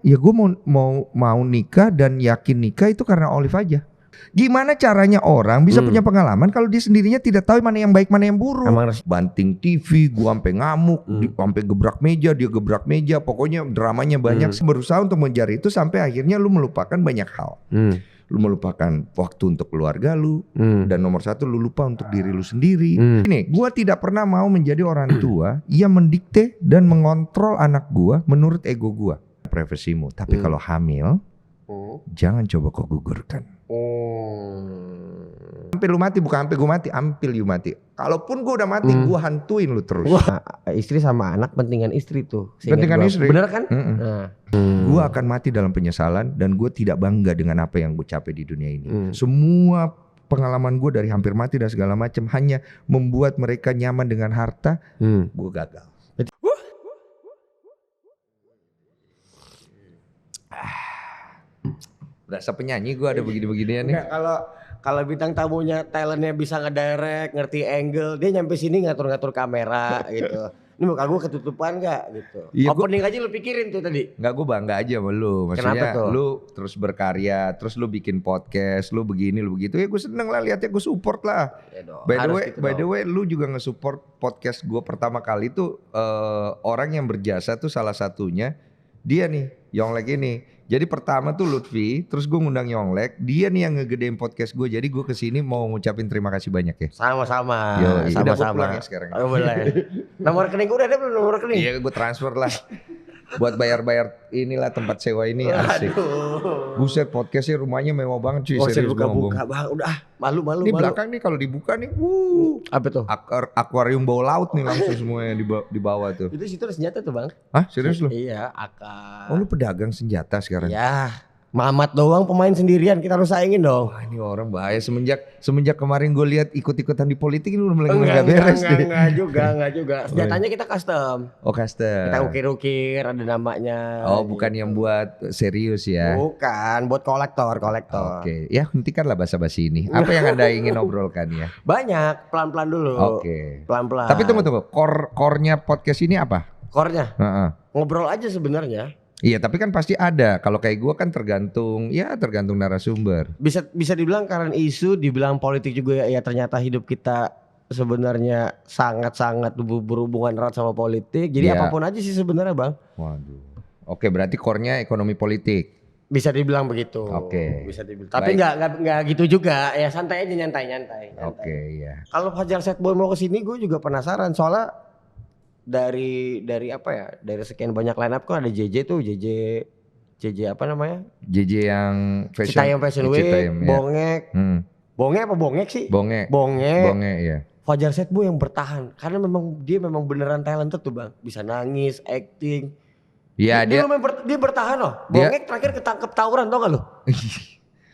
ya gue mau nikah dan yakin nikah itu karena Olive aja. Gimana caranya orang bisa punya pengalaman kalau dia sendirinya tidak tahu mana yang baik mana yang buruk. Banting TV, gua sampai ngamuk, sampai gebrak meja, dia gebrak meja, pokoknya dramanya banyak. Berusaha untuk mengejar itu sampai akhirnya lu melupakan banyak hal. Lu melupakan waktu untuk keluarga lu, dan nomor satu lu lupa untuk diri lu sendiri. Ini, gua tidak pernah mau menjadi orang tua yang mendikte dan mengontrol anak gua menurut ego gua. Privasimu, tapi kalau hamil, jangan coba kau gugurkan. Sampai lu mati, bukan sampai gue mati, ampil you mati. Kalaupun gue udah mati, gue hantuin lu terus. Istri sama anak pentingan istri tuh. Pentingan istri. Bener kan? Gue akan mati dalam penyesalan dan gue tidak bangga dengan apa yang gue capai di dunia ini. Semua pengalaman gue dari hampir mati dan segala macam hanya membuat mereka nyaman dengan harta. Gue gagal. Berasa penyanyi gue ada begini-beginian nih. Kalau bintang tamunya talentnya bisa ngedirect, ngerti angle, dia nyampe sini ngatur-ngatur kamera gitu. Ini muka gue ketutupan gak gitu. Ya, opening aja lu pikirin tuh tadi. Enggak, gue bangga aja sama lu. Maksudnya lu terus berkarya, terus lu bikin podcast, lu begini, lu begitu. Ya gue seneng lah liatnya, gue support lah. Ya dong, by the way, lu juga nge-support podcast gue pertama kali tuh orang yang berjasa tuh salah satunya dia nih, Yonglek ini. Jadi pertama tuh Lutfi, terus gue ngundang Yonglek, dia nih yang ngegedein podcast gue. Jadi gue kesini mau ngucapin terima kasih banyak ya. Sama-sama. Sama-sama. Ya sekarang. Oh, boleh. Nomor rekening gue udah ada belum nomor rekening? Iya, gue transfer lah. Buat bayar-bayar inilah tempat sewa ini asik. Buset, podcastnya rumahnya mewah banget cuy. Serius buka-buka bang, udah malu. Ini belakang nih kalau dibuka nih, apa tuh? Akuarium bawah laut nih langsung semuanya di bawah tuh. Itu situ ada senjata tuh bang. Hah, serius lu? Iya, akar. Oh, lu pedagang senjata sekarang? Ya. Mamat doang pemain sendirian, kita harus saingin dong. Wah, ini orang bahaya semenjak kemarin gue lihat ikut-ikutan di politik ini udah mulai nggak beres deh. Enggak juga. Senjatanya kita custom. Oh, custom. Kita ukir-ukir ada namanya. Oh, bukan gitu. Yang buat serius ya. Bukan, buat kolektor. Oke. Ya, hentikanlah basa-basi ini. Apa yang Anda ingin obrolkan ya? Banyak, pelan-pelan dulu. Oke. Pelan-pelan. Tapi tunggu. Core-nya podcast ini apa? Core-nya? Ngobrol aja sebenarnya. Iya, tapi kan pasti ada. Kalau kayak gue kan tergantung narasumber. Bisa dibilang karena isu, dibilang politik juga ya ternyata hidup kita sebenarnya sangat-sangat berhubungan erat sama politik. Jadi apapun aja sih sebenarnya bang. Waduh. Oke, berarti core-nya ekonomi politik. Bisa dibilang begitu. Oke. Bisa dibilang. Tapi nggak gitu juga. Ya santai aja nyantai. Oke, ya. Kalau Fajar Setboy mau kesini, gue juga penasaran soalnya. Dari apa ya? Dari sekian banyak line up kan ada JJ apa namanya? JJ yang Fashion Week, Bongek. Bongek apa Bongek sih? Bongek ya. Fajar Setboy yang bertahan karena dia memang beneran talented tuh bang. Bisa nangis, acting. Iya dia bertahan loh. Bongek terakhir ketangkep tawuran tau gak lo?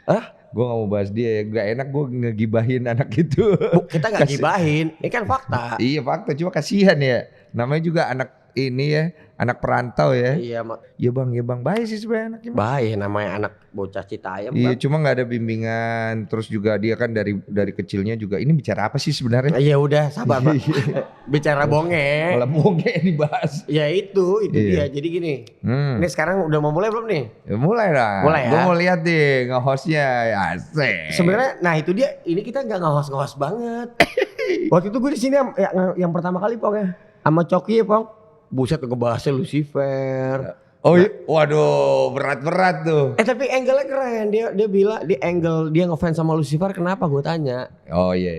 Hah? Gue gak mau bahas dia ya, gak enak gue ngegibahin anak itu. Kita gak gibahin, ini kan fakta. Iya fakta, cuma kasihan ya. Namanya juga anak ini ya, anak perantau ya. Iya bang, baik sih sebenarnya anaknya. Baik, namanya anak bocah Citayam. Iya, cuma nggak ada bimbingan, terus juga dia kan dari kecilnya juga. Ini bicara apa sih sebenarnya? Iya udah, sabar bang. Bicara bongek. Malah bongek dibahas. Ya itu dia. Jadi gini, ini sekarang udah mau mulai belum nih? Ya, mulai lah. Mulai ya. Gue mau lihat deh nge-hostnya, asik. Sebenarnya, nah itu dia. Ini kita nggak nge-host banget. Waktu itu gue di sini yang pertama kali Pong ya. Sama Coki ya Pong, buset ngebahasnya Lucifer. Oh iya, waduh berat tuh. Tapi angle-nya keren, dia bilang di angle dia ngefans sama Lucifer kenapa gue tanya. Oh iya.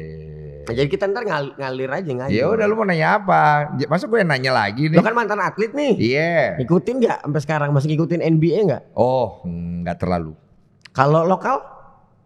Nah, jadi kita ntar ngalir aja ngalir. Ya udah lu mau nanya apa? Masa gue yang nanya lagi nih? Lu kan mantan atlet nih. Iya. Ngikutin gak sampai sekarang? Masih ngikutin NBA gak? Oh nggak terlalu. Kalau lokal?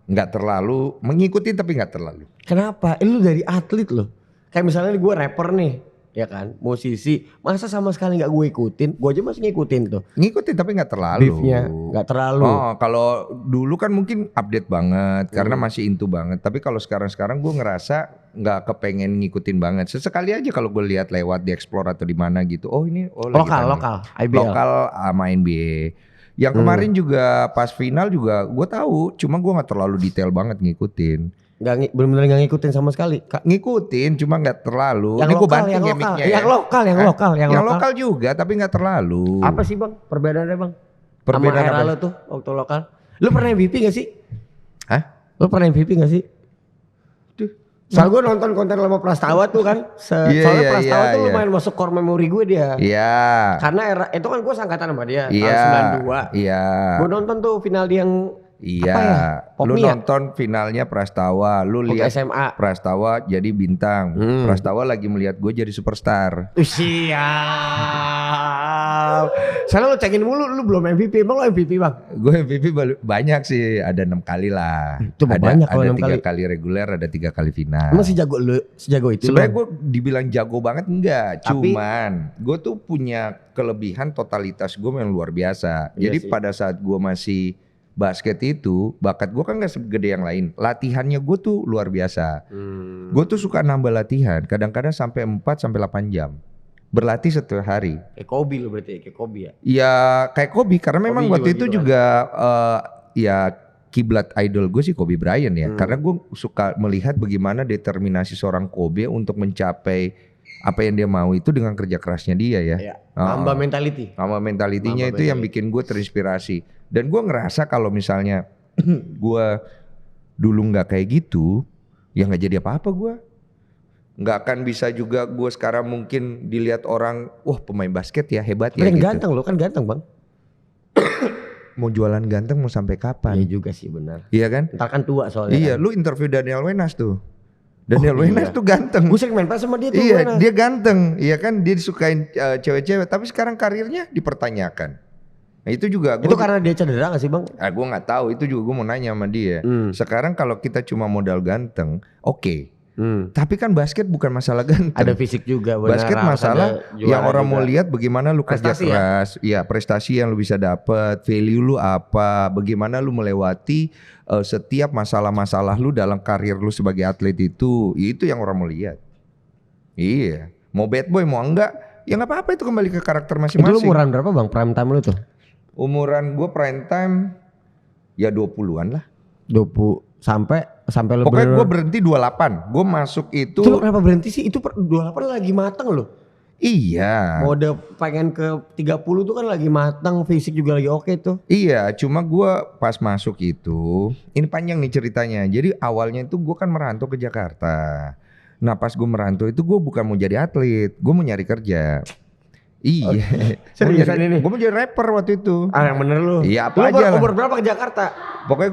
Nggak terlalu, mengikuti tapi nggak terlalu. Kenapa? Lu dari atlet loh. Kayak misalnya gue rapper nih. Ya kan, musisi, masa sama sekali nggak gue ikutin? Gue aja masih ngikutin tuh. Ngikutin tapi nggak terlalu. Beefnya nggak terlalu. Oh, kalau dulu kan mungkin update banget karena masih into banget. Tapi kalau sekarang gue ngerasa nggak kepengen ngikutin banget. Sesekali aja kalau gue lihat lewat di Explore atau di mana gitu. Oh ini, lokal, IBL. Lokal sama NBA. Yang kemarin juga pas final juga gue tahu, cuma gue nggak terlalu detail banget ngikutin. Bener-bener gak ngikutin sama sekali. Ngikutin cuma gak terlalu. Yang ini gue banting yang lokal, yang lokal. Yang lokal juga tapi gak terlalu. Apa sih bang perbedaannya bang? Perbedaan era apa? lo tuh waktu lokal. Lu pernah MVP gak sih? Hah? Lu pernah MVP gak sih? Soalnya gue nonton konten lama Prastawa tuh kan. Soalnya Prastawa tuh lumayan masuk core memory gue dia. Iya. Karena era itu kan gue sangkatan sama dia Iya. tahun 92. Iya. Gue nonton tuh final dia yang Iya, apa ya? lu Popmi ya? nonton finalnya Prastawa, lu lihat SMA. Prastawa jadi bintang. Prastawa lagi melihat gue jadi superstar. Siap. Soalnya lu cekin mulu, lu belum MVP, emang lu MVP bang? Gue MVP banyak sih, ada 6 kali lah. Itu banyak kalau ada 6 3 kali reguler, ada 3 kali final. Emang sejago itu? Sebenarnya gue dibilang jago banget enggak, Tapi, cuman gue tuh punya kelebihan totalitas gue yang luar biasa. Iya Jadi sih. pada saat gue masih basket itu, bakat gue kan gak segede yang lain. Latihannya gue tuh luar biasa. Gue tuh suka nambah latihan, kadang-kadang sampai 4-8 jam. Berlatih setiap hari. Kayak Kobe lu berarti, kayak Kobe ya? Ya kayak Kobe, karena memang Kobe waktu juga itu gitu juga ya kiblat idol gue sih Kobe Bryant ya. Karena gue suka melihat bagaimana determinasi seorang Kobe untuk mencapai apa yang dia mau itu dengan kerja kerasnya dia ya. Iya. Mamba mentality. Sama mentalitinya Mamba itu yang bikin gue terinspirasi. Dan gue ngerasa kalau misalnya gue dulu nggak kayak gitu, ya nggak jadi apa-apa gue. Nggak akan bisa juga gue sekarang mungkin dilihat orang, wah pemain basket ya hebat ya Yang gitu. ganteng lo kan ganteng bang. Mau jualan ganteng mau sampai kapan? Iya juga sih benar. Iya kan? Ntar kan tua soalnya. Iya, kan. lu interview Daniel Wenas tuh. Daniel Wenas tuh ganteng. Gue sering main pas sama dia tuh. Iya, Wenas. dia ganteng. Iya kan, dia disukain cewek-cewek. Tapi sekarang karirnya dipertanyakan. Nah itu juga. Itu karena dia cedera gak sih bang? Gue nggak tahu. Itu juga gue mau nanya sama dia. Sekarang kalau kita cuma modal ganteng, oke. Tapi kan basket bukan masalah ganteng. Ada fisik juga. Benar, Basket masalah yang orang mau lihat bagaimana lu kerja Prestasi keras, ya prestasi yang lu bisa dapat, value lu apa, bagaimana lu melewati setiap masalah-masalah lu dalam karir lu sebagai atlet itu yang orang mau lihat. Iya, mau bad boy mau enggak, ya nggak apa-apa itu kembali ke karakter Itu masing-masing. lu umuran berapa bang prime time lu tuh? Umuran gue prime time ya 20-an lah. 20 sampai lu Pokoknya gue berhenti 28. Gue masuk itu. Itu lu kenapa berhenti sih? Itu 28 lagi matang loh. Iya. Mode pengen ke 30 tuh kan lagi matang, fisik juga lagi oke tuh. Iya, cuma gue pas masuk itu, ini panjang nih ceritanya. Jadi awalnya itu gue kan merantau ke Jakarta. Nah pas gue merantau itu gue bukan mau jadi atlet, gue mau nyari kerja. Iya. Seriusan ini? Gue mau jadi rapper waktu itu. Ah yang bener lu. Iya apa Lu aja lah. umur berapa ke Jakarta? Pokoknya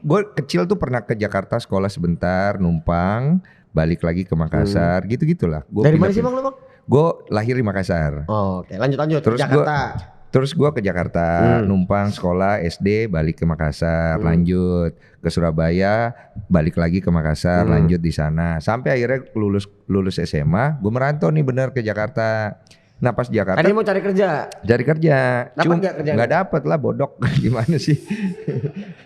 gue kecil tuh pernah ke Jakarta sekolah sebentar, numpang, balik lagi ke Makassar, gitu-gitulah. Dari mana sih bang lu bang? Gue lahir di Makassar. Oh, oke lanjut Terus Jakarta. Terus gue ke Jakarta, numpang sekolah SD, balik ke Makassar, lanjut ke Surabaya, balik lagi ke Makassar, lanjut di sana. Sampai akhirnya lulus SMA, gue merantau nih bener ke Jakarta. Nah pas Jakarta Tadi mau cari kerja. cari kerja, Dapat nggak kerjanya? nggak dapet lah bodok. Gimana sih?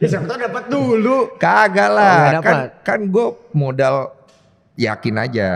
Ya siapa tau dapat dulu. Kagak Oh, lah, nggak dapet. kan gue modal yakin aja.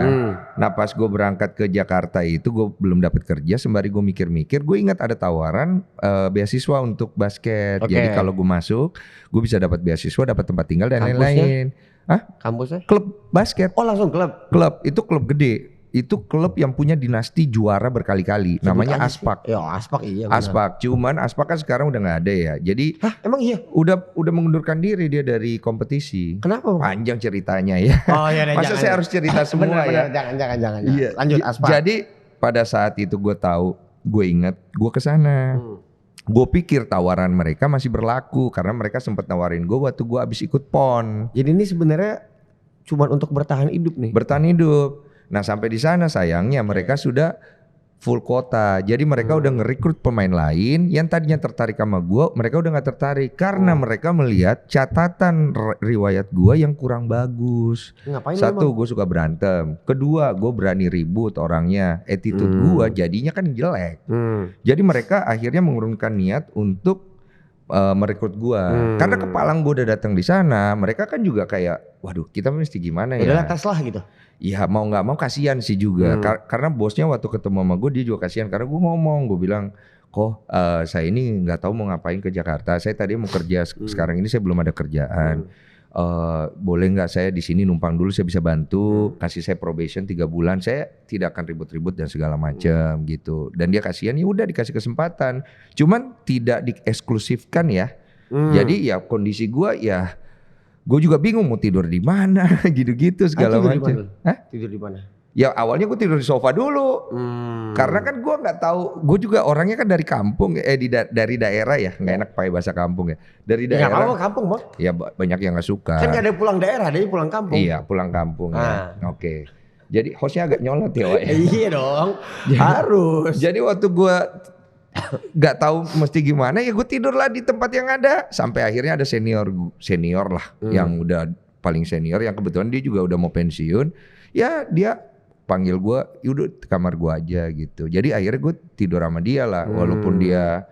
Nah pas gue berangkat ke Jakarta itu gue belum dapat kerja. Sembari gue mikir-mikir, gue ingat ada tawaran beasiswa untuk basket. Oke. Jadi kalau gue masuk, gue bisa dapat beasiswa, dapat tempat tinggal dan Kampusnya? lain-lain. Hah? Kampusnya? Klub basket. Oh langsung klub. Klub itu klub gede. Itu klub yang punya dinasti juara berkali-kali. Namanya Sebut aja sih. Aspak. Ya Aspak iya. benar. Aspak. Cuman Aspak kan sekarang udah nggak ada ya. Jadi Hah emang iya? udah mengundurkan diri dia dari kompetisi. Kenapa bang? Panjang ceritanya ya. Oh iya Masa saya harus cerita semua ya? Jangan. Iya. Lanjut Aspak. Jadi pada saat itu gue tahu, gue ingat gue kesana. Gue pikir tawaran mereka masih berlaku karena mereka sempat nawarin gue waktu gue abis ikut PON. Jadi ini sebenarnya cuma untuk bertahan hidup nih. Bertahan hidup. Nah sampai di sana sayangnya mereka sudah full kota. Jadi mereka udah ngerekrut pemain lain yang tadinya tertarik sama gue, mereka udah nggak tertarik karena mereka melihat catatan riwayat gue yang kurang bagus. Ngapain Satu, gue suka berantem. Kedua, gue berani ribut orangnya. Attitude gue jadinya kan jelek. Jadi mereka akhirnya mengurungkan niat untuk merekrut gue. Karena kepalang gue udah datang di sana, mereka kan juga kayak, waduh kita mesti gimana ya? Udah tes lah gitu. Ya mau nggak mau kasihan sih juga. Karena bosnya waktu ketemu sama gue dia juga kasihan. Karena gue ngomong, gue bilang, kok saya ini nggak tahu mau ngapain ke Jakarta. Saya tadi mau kerja, sekarang ini saya belum ada kerjaan. boleh nggak saya di sini numpang dulu, saya bisa bantu, kasih saya probation 3 bulan, saya tidak akan ribut-ribut dan segala macam gitu. Dan dia kasihan, ya udah dikasih kesempatan, cuman tidak dieksklusifkan ya. Jadi ya kondisi gue ya, gue juga bingung mau tidur di mana, gitu-gitu segala macam. Tidur di mana? Ya awalnya gue tidur di sofa dulu, karena kan gue nggak tahu, gue juga orangnya kan dari kampung, dari daerah ya, nggak enak pakai bahasa kampung ya, dari daerah. Ya kampung bang. Ya banyak yang nggak suka. Kan nggak ada pulang daerah, dia pulang kampung. Iya pulang kampung ya. Oke. Jadi hostnya agak nyolot ya, Wak. Iya dong, harus. Jadi waktu gue nggak tahu mesti gimana, ya gue tidur lah di tempat yang ada, sampai akhirnya ada senior lah, yang udah paling senior, yang kebetulan dia juga udah mau pensiun, ya dia panggil gue, yaudah kamar gue aja gitu. Jadi akhirnya gue tidur sama dia lah, walaupun dia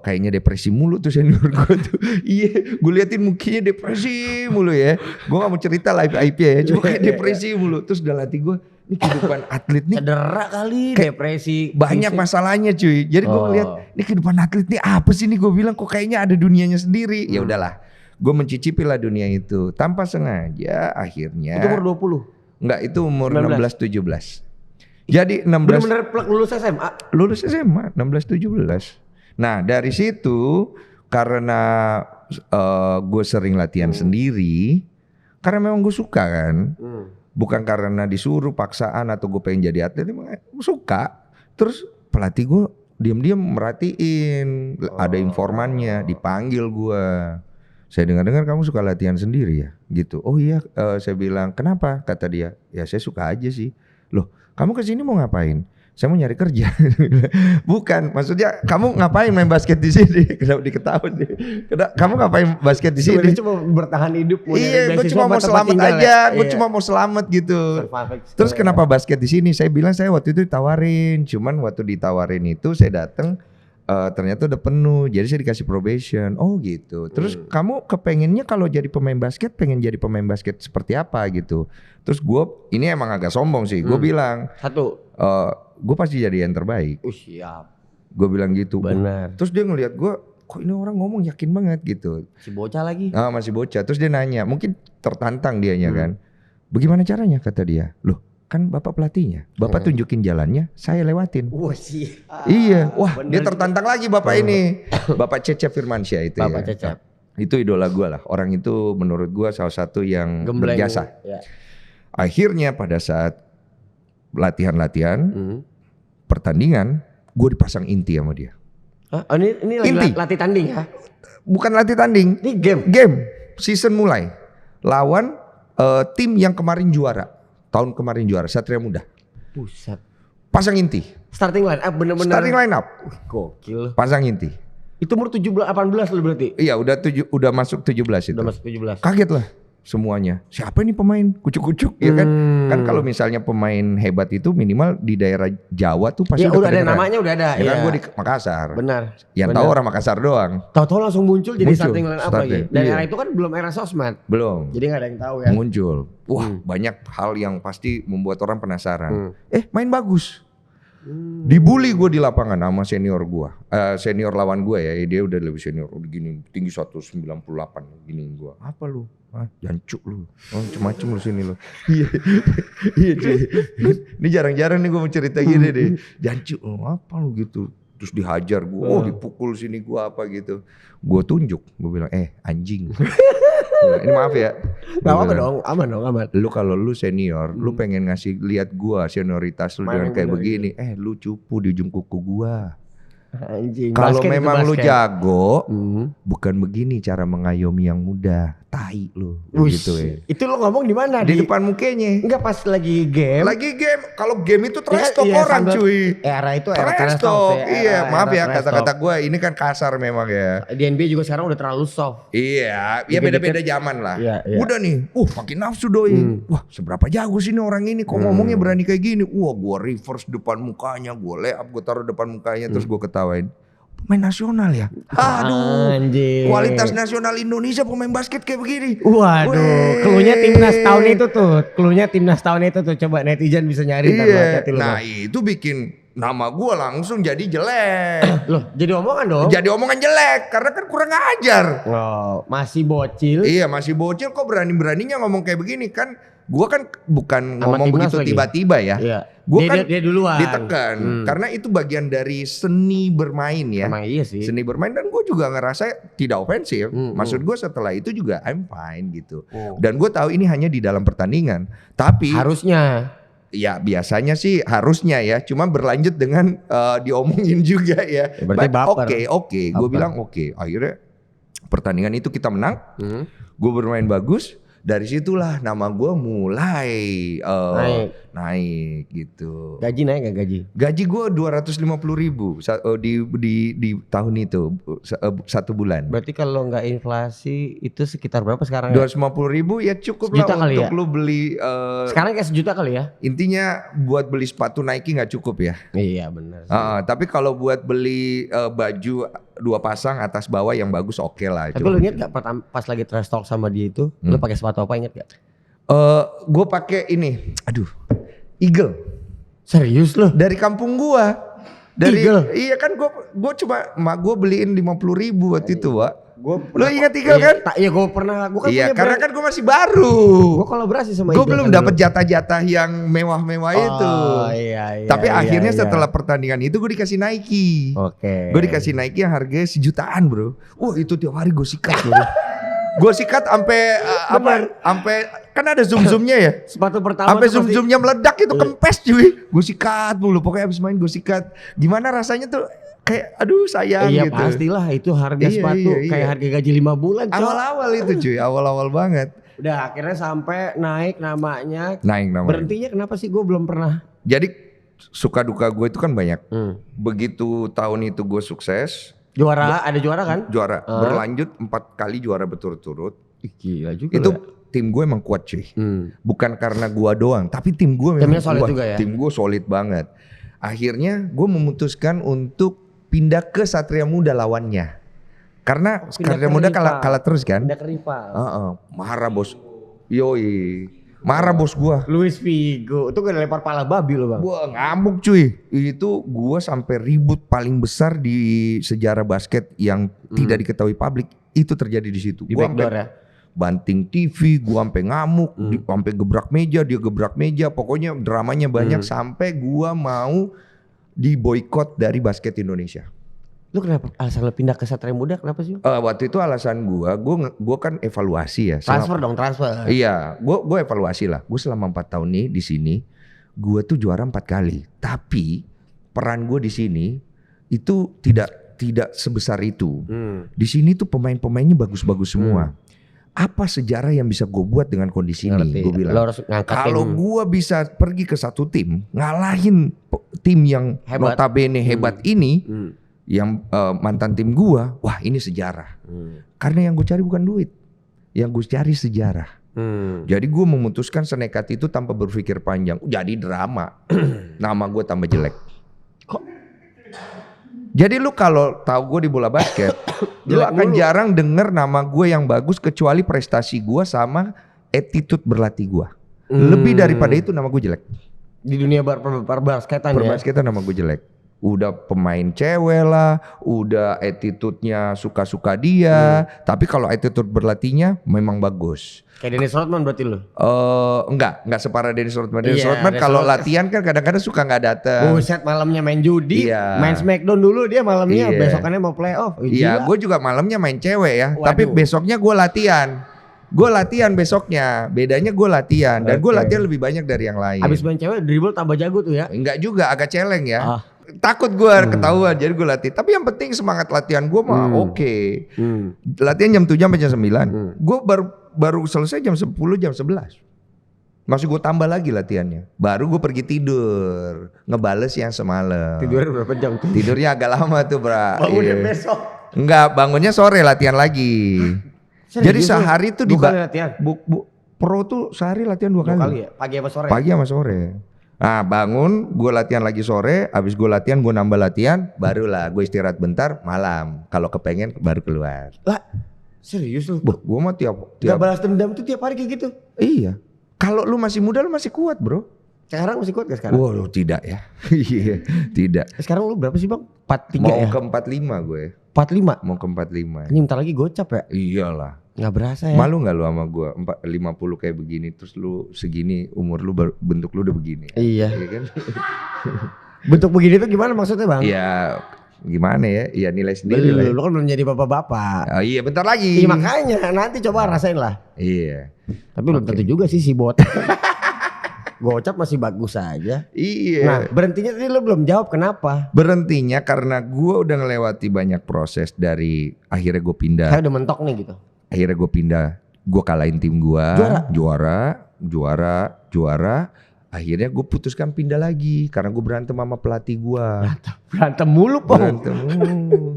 kayaknya depresi mulu tuh senior gue tuh. Iya, gue liatin mukanya depresi mulu ya. Gue gak mau cerita aib-aibnya ya, cuma kayak depresi mulu. Terus dalam hati gue, ini kehidupan atlet nih cedera kali, depresi. Banyak masalahnya cuy. Jadi gue ngeliat, ini kehidupan atlet nih apa sih nih, gue bilang kok kayaknya ada dunianya sendiri. Ya udahlah, gue mencicipi lah dunia itu. Tanpa sengaja akhirnya. Itu umur 20? Enggak, itu umur 16-17. Jadi 16. Bener-bener lulus SMA? Lulus SMA 16-17. Nah dari situ karena gue sering latihan sendiri, karena memang gue suka kan, bukan karena disuruh paksaan atau gue pengen jadi atlet, emang gue suka. Terus pelatih gue diam-diam merhatiin, ada informannya, dipanggil gue. Saya dengar-dengar kamu suka latihan sendiri ya, gitu. Oh iya, saya bilang kenapa? Kata dia, ya saya suka aja sih. Loh, kamu kesini mau ngapain? Saya mau nyari kerja. Bukan, maksudnya kamu ngapain main basket di sini? Kenapa diketahui nih? Kamu ngapain basket di sini? Sebenarnya cuma bertahan hidup. Iya, gue cuma mau selamat aja. Gue cuma mau selamat gitu. Terus kenapa basket di sini? Saya bilang saya waktu itu ditawarin. Cuman waktu ditawarin itu saya datang, ternyata udah penuh. Jadi saya dikasih probation. Oh gitu. Terus kamu kepengennya kalau jadi pemain basket, pengen jadi pemain basket seperti apa gitu? Terus gue, ini emang agak sombong sih. Gue bilang, gue pasti jadi yang terbaik. Siap. Gue bilang gitu. Benar. Terus dia ngelihat gue, kok ini orang ngomong yakin banget gitu. Si bocah lagi. Masih bocah. Terus dia nanya, mungkin tertantang dianya kan. Bagaimana caranya kata dia? Loh kan bapak pelatihnya, bapak tunjukin jalannya, saya lewatin. Iya, wah dia tertantang lagi bapak ini. Bapak Cecep Firmansyah itu. Bapak Cecep. Itu idola gue lah. Orang itu menurut gue salah satu yang berjasa. Ya. Akhirnya pada saat latihan-latihan, pertandingan, gue dipasang inti sama dia. Ini lagi latih tanding ya? Bukan latih tanding. Ini game. Game. Season mulai. Lawan tim yang kemarin juara. Tahun kemarin juara, Satria Muda. Buset. Pasang inti. Starting line up bener-bener. Starting line up. Gokil. Pasang inti. Itu umur 18 lu berarti? Iya, udah masuk 17 itu. Udah masuk 17. Kaget lah semuanya. Siapa ini pemain? Kucuk-kucuk ya kan? Kan kalau misalnya pemain hebat itu minimal di daerah Jawa tuh pasti udah ada namanya, udah ada. Ya kan gue di Makassar. Benar. Yang tahu orang Makassar doang. Tahu-tahu langsung muncul jadi starting line up lagi. Dan iya. era itu kan belum era sosmed. Belum. Jadi gak ada yang tahu ya. Muncul. Wah, banyak hal yang pasti membuat orang penasaran. Main bagus. Dibully gue di lapangan sama senior gue, senior lawan gue ya, dia udah lebih senior, udah gini tinggi 198 gini gue, apa lu? Jancuk lu, macem-macem lu sini lu. Iya cuy, ini jarang-jarang nih gue mau cerita gini deh, jancuk lu apa lu gitu, terus dihajar gue, dipukul sini gue apa gitu, gue tunjuk, gue bilang anjing. Ini maaf ya. Gak apa dong, aman dong, aman. Lu kalau lu senior, lu pengen ngasih lihat gua senioritas lu dengan kayak begini. Lu cupu di ujung kuku gua. Anjing. Kalau memang lu jago, bukan begini cara mengayomi yang muda. Tai lu. Gitu ya. Itu lu ngomong di mana? Di depan mukanya. Enggak, pas lagi game. Lagi game. Kalau game itu trash talk orang cuy. Era itu era trash talk. Iya, maaf ya kata-kata gua ini kan kasar memang ya. Di NBA juga sekarang udah terlalu soft. Iya, ya beda-beda zaman lah. Iya. Udah nih, makin nafsu doi. Wah, seberapa jago sih nih orang ini, kok ngomongnya berani kayak gini. Wah, gua reverse depan mukanya, gua layup, gua taruh depan mukanya, terus gua ketawain. Pemain nasional ya? Aduh, anjing. Kualitas nasional Indonesia pemain basket kayak begini. Waduh, cluenya timnas tahun itu tuh. Cluenya timnas tahun itu tuh, coba netizen bisa nyari. Iya, nah itu bikin nama gue langsung jadi jelek. Loh, jadi omongan dong. Jadi omongan jelek karena kan kurang ajar. Oh, masih bocil. Iya, masih bocil kok berani-beraninya ngomong kayak begini kan. Gue kan bukan Sama ngomong timnas begitu lagi. tiba-tiba ya. Iya. Gue kan dia duluan. ditekan karena itu bagian dari seni bermain ya. Emang iya sih. Seni bermain dan gue juga ngerasa tidak ofensif. Maksud gue setelah itu juga I'm fine gitu. Dan gue tahu ini hanya di dalam pertandingan. Tapi harusnya. ya biasanya sih harusnya ya. Cuma berlanjut dengan diomongin juga ya. Berarti baper. Oke. Gue bilang oke. Akhirnya pertandingan itu kita menang. Gue bermain bagus. Dari situlah nama gue mulai naik gitu. Gaji naik gak gaji? Gaji gue 250.000 di tahun itu satu bulan. Berarti kalau nggak inflasi itu sekitar berapa sekarang? 250.000 ya cukup sejuta lah untuk ya? lu beli. Sekarang kayak sejuta kali ya? Intinya buat beli sepatu Nike nggak cukup ya. Iya benar. Tapi kalau buat beli baju 2 pasang atas bawah yang bagus oke lah. Tapi lu inget gak pas lagi trash talk sama dia itu, lu pakai sepatu apa inget gak? Gue pakai ini, Eagle. Serius lu? Dari kampung gua. Eagle? Iya kan gue cuma mak gue beliin 50.000 waktu itu, Wak. Lu ingat Eagle kan? Iya gue pernah. Gua kan iya punya karena kan gue masih baru. Gue kolaborasi sama Gue Eagle. belum dapat jatah-jatah yang mewah-mewah itu. Iya. Tapi akhirnya setelah pertandingan itu gue dikasih Nike. Oke. Gue dikasih Nike yang harganya sejutaan bro. Wah itu tiap hari gue sikat bro. Gue sikat sampai sampai kan ada zoom-zoomnya ya. Sepatu pertama sampai zoom-zoomnya meledak itu kempes cuy. Gue sikat mulu pokoknya abis main gue sikat. Gimana rasanya tuh kayak aduh sayang iya, gitu. Iya pastilah itu harga sepatu kayak harga gaji 5 bulan. Awal-awal itu cuy, awal-awal banget. Udah akhirnya sampai naik namanya. Berhentinya kenapa sih gue belum pernah. Jadi suka duka gue itu kan banyak. Begitu tahun itu gue sukses. Juara, ada juara kan? Juara, berlanjut 4 kali juara berturut-turut. Gila juga. Itu tim gue emang kuat cuy. Bukan karena gue doang, tapi tim gue memang solid kuat. Juga ya? Tim gue solid banget. Akhirnya gue memutuskan untuk pindah ke Satria Muda lawannya. Karena Satria Muda kalah terus kan. Pindah ke rival. Marah bos. Yoi. Marah bos gua. Luis Figo itu kan lempar pala babi lo bang. Gua ngamuk cuy. Itu gua sampai ribut paling besar di sejarah basket yang tidak diketahui publik. Itu terjadi di situ. Di Gua backdoor ya. Banting TV, gua sampai ngamuk, sampai gebrak meja, dia gebrak meja. Pokoknya dramanya banyak sampai gua mau diboikot dari basket Indonesia. Lu kenapa alasan lu pindah ke Satria Muda kenapa sih? Waktu itu alasan gua kan evaluasi ya. Transfer. Iya, gua evaluasi lah. Gua selama 4 tahun nih di sini, gua tuh juara 4 kali. Tapi peran gua di sini itu tidak sebesar itu. Di sini tuh pemain-pemainnya bagus-bagus semua. Apa sejarah yang bisa gue buat dengan kondisi ini? Gue bilang, kalau gue bisa pergi ke satu tim, ngalahin tim yang notabene hebat ini, yang mantan tim gua, wah ini sejarah. Karena yang gue cari bukan duit, yang gue cari sejarah. Jadi gue memutuskan senekat itu tanpa berpikir panjang. Jadi drama, nama gue tambah jelek. Kok? Jadi lu kalau tahu gue di bola basket, lu akan jarang denger nama gue yang bagus kecuali prestasi gue sama attitude berlatih gue. Lebih daripada itu nama gue jelek. Di dunia perbasketan ya? Perbasketan nama gue jelek. Udah pemain cewek lah, udah attitude-nya suka-suka dia. Tapi kalau attitude berlatihnya memang bagus. Kayak Dennis Rodman berarti lu? Enggak separah Dennis Rodman. Dennis Rodman kalau latihan kan kadang-kadang suka nggak datang. Buset malamnya main judi, main Smackdown dulu dia malamnya, besokannya mau playoff. Iya, gue juga malamnya main cewek ya. Waduh. Tapi besoknya gue latihan. Gue latihan besoknya, bedanya gue latihan dan gue latihan lebih banyak dari yang lain. Abis main cewek dribble tambah jago tuh ya? Enggak juga, agak celeng ya. Takut gue ketahuan jadi gue latih. Tapi yang penting semangat latihan gue mah oke. Latihan jam 7 sampai jam 9. Gue baru selesai jam 10 jam 11. Masih gue tambah lagi latihannya. Baru gue pergi tidur, ngebales yang semalam. Tidurnya berapa jam tuh? Tidurnya agak lama tuh bra. Bangunnya besok? Enggak, bangunnya sore latihan lagi. Jadi sehari tuh latihan? Pro tuh sehari latihan 2 kali. 2 kali ya? Pagi sama sore? Pagi sama sore. Nah bangun, gue latihan lagi sore, abis gue latihan, gue nambah latihan, barulah gue istirahat bentar, malam. Kalau kepengen baru keluar. Lah, serius lu? Gue mah tiap gak balas dendam tuh tiap hari kayak gitu? Iya. Kalau lu masih muda, lu masih kuat bro. Sekarang masih kuat gak sekarang? Waduh tidak ya. Iya tidak. Sekarang lu berapa sih bang? 43 mau ya? ke 45 gue. 45? Mau ke 45. Ini bentar lagi gocap ya? Iyalah. Gak berasa ya? Malu gak lu sama gue 50 kayak begini. Terus lu segini umur lu bentuk lu udah begini. Iya. Iya kan? Bentuk begini tuh gimana maksudnya bang? Ya gimana ya? Ya nilai sendiri lah. Lu kan belum jadi bapak-bapak. Oh, iya bentar lagi. Iya makanya nanti coba rasain lah. Iya. Tapi belum tentu juga sih si bot. Gocap masih bagus aja. Iya. Nah berhentinya tadi lu belum jawab kenapa? Berhentinya karena gue udah ngelewati banyak proses dari akhirnya gue pindah. Saya udah mentok nih gitu. Akhirnya gue pindah. Gue kalahin tim gue. Juara. Akhirnya gue putuskan pindah lagi karena gue berantem sama pelatih gue. Berantem mulu Pong. Berantem mulu.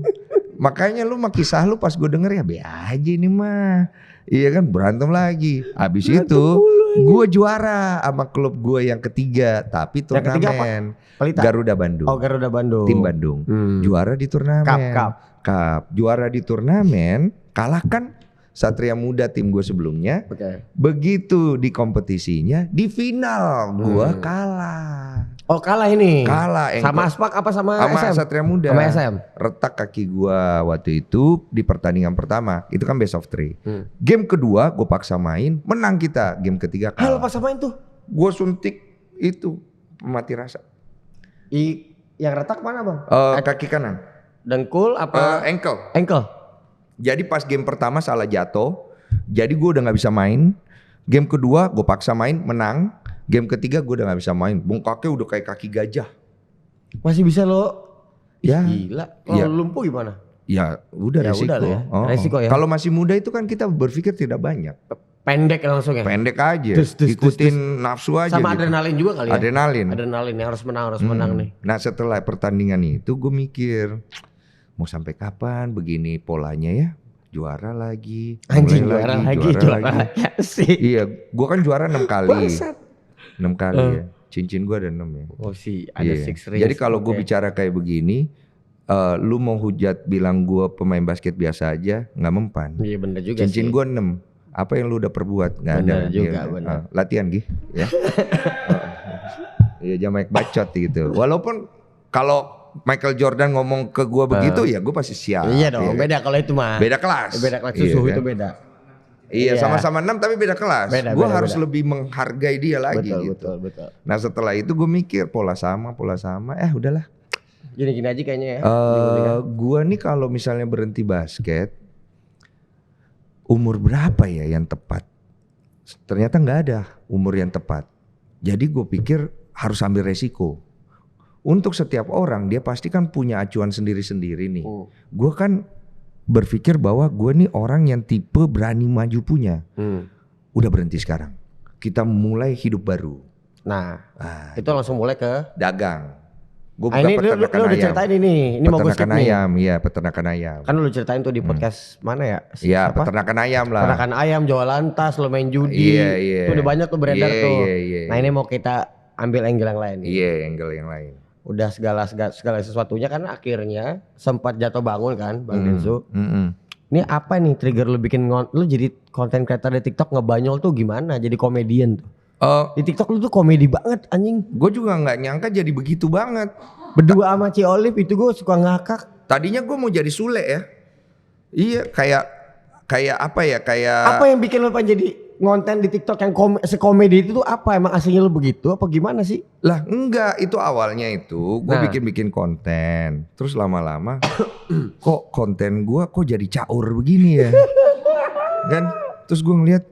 Makanya lu mah kisah lu pas gue denger ya be aja ini mah. Iya kan berantem lagi. Abis itu gue juara sama klub gue yang ketiga. Tapi turnamen Garuda Bandung. Oh Garuda Bandung. Tim Bandung. Juara di turnamen. Cup. Juara di turnamen. Kalahkan Satria Muda tim gue sebelumnya. Begitu di kompetisinya di final gue kalah. Oh kalah ini. Kalah. Sama Aspak apa sama SM? Satria Muda. Sama SM. Retak kaki gue waktu itu di pertandingan pertama. Itu kan best of 3. Game kedua gue paksa main. Menang kita. Game ketiga kalah. Halo paksa main tuh? Gue suntik itu mati rasa. Yang retak mana bang? Kaki kanan. Dengkul apa? Ankle. Jadi pas game pertama salah jatuh. Jadi gue udah gak bisa main. Game kedua gue paksa main, menang. Game ketiga gue udah gak bisa main. Bengkaknya udah kayak kaki gajah. Masih bisa lo? Ya. Gila. Kalau lumpuh gimana? Ya udah resiko. Udah ya. Resiko ya. Kalau masih muda itu kan kita berpikir tidak banyak. Pendek langsung ya? Pendek aja. Ikutin nafsu aja. Sama gitu. Adrenalin juga kali ya? Adrenalin yang harus menang nih. Nah setelah pertandingan itu gue mikir. Mau sampai kapan begini polanya ya? Juara lagi. Anjing juara lagi. Iya gue kan juara 6 kali. 6 kali ya. Cincin gue ada 6 ya. Oh sih ada 6 rings. Jadi kalau gue bicara kayak begini. Lu mau hujat bilang gue pemain basket biasa aja gak mempan. Iya bener juga cincin gue 6. Apa yang lu udah perbuat? Gak ada. Juga bener. Latihan Gih ya. Iya jangan bacot gitu. Walaupun kalau Michael Jordan ngomong ke gue begitu ya gue pasti siap. Iya dong beda kalau itu mah. Beda kelas. Susu itu beda. Iya sama-sama 6 tapi beda kelas. Gue harus lebih menghargai dia lagi gitu. Betul. Nah setelah itu gue mikir pola sama. Udahlah. Gini-gini aja kayaknya ya. Gue nih kalau misalnya berhenti basket. Umur berapa ya yang tepat? Ternyata gak ada umur yang tepat. Jadi gue pikir harus ambil resiko. Untuk setiap orang dia pasti kan punya acuan sendiri-sendiri nih. Gue kan berpikir bahwa gue nih orang yang tipe berani maju punya. Udah berhenti sekarang. Kita mulai hidup baru. Nah itu langsung mulai ke dagang. Gue buka ini peternakan lu udah ayam. Ceritain ini mau gue skip nih. Iya peternakan ayam. Kan lu ceritain tuh di podcast mana ya? Iya peternakan ayam lah. Peternakan ayam, jualan tas, lo main judi. Iya. Itu udah banyak tuh beredar tuh. Iya. Nah ini mau kita ambil angle yang lain. Iya angle yang lain. Udah segala sesuatunya kan akhirnya sempat jatuh bangun kan Bang Densu. Ini apa nih trigger lu bikin lu jadi content creator di TikTok ngebanyol tuh gimana? Jadi komedian tuh. Di TikTok lu tuh komedi banget anjing. Gue juga gak nyangka jadi begitu banget. Berdua sama Ci Olive itu gue suka ngakak. Tadinya gue mau jadi Sule ya. Iya kayak apa ya Apa yang bikin lu pengen jadi ngonten di TikTok yang sekomedi itu tuh apa? Emang aslinya lu begitu apa gimana sih? Lah enggak, itu awalnya itu gue bikin konten. Terus lama-lama kok konten gue kok jadi caur begini ya. Kan terus gue ngeliat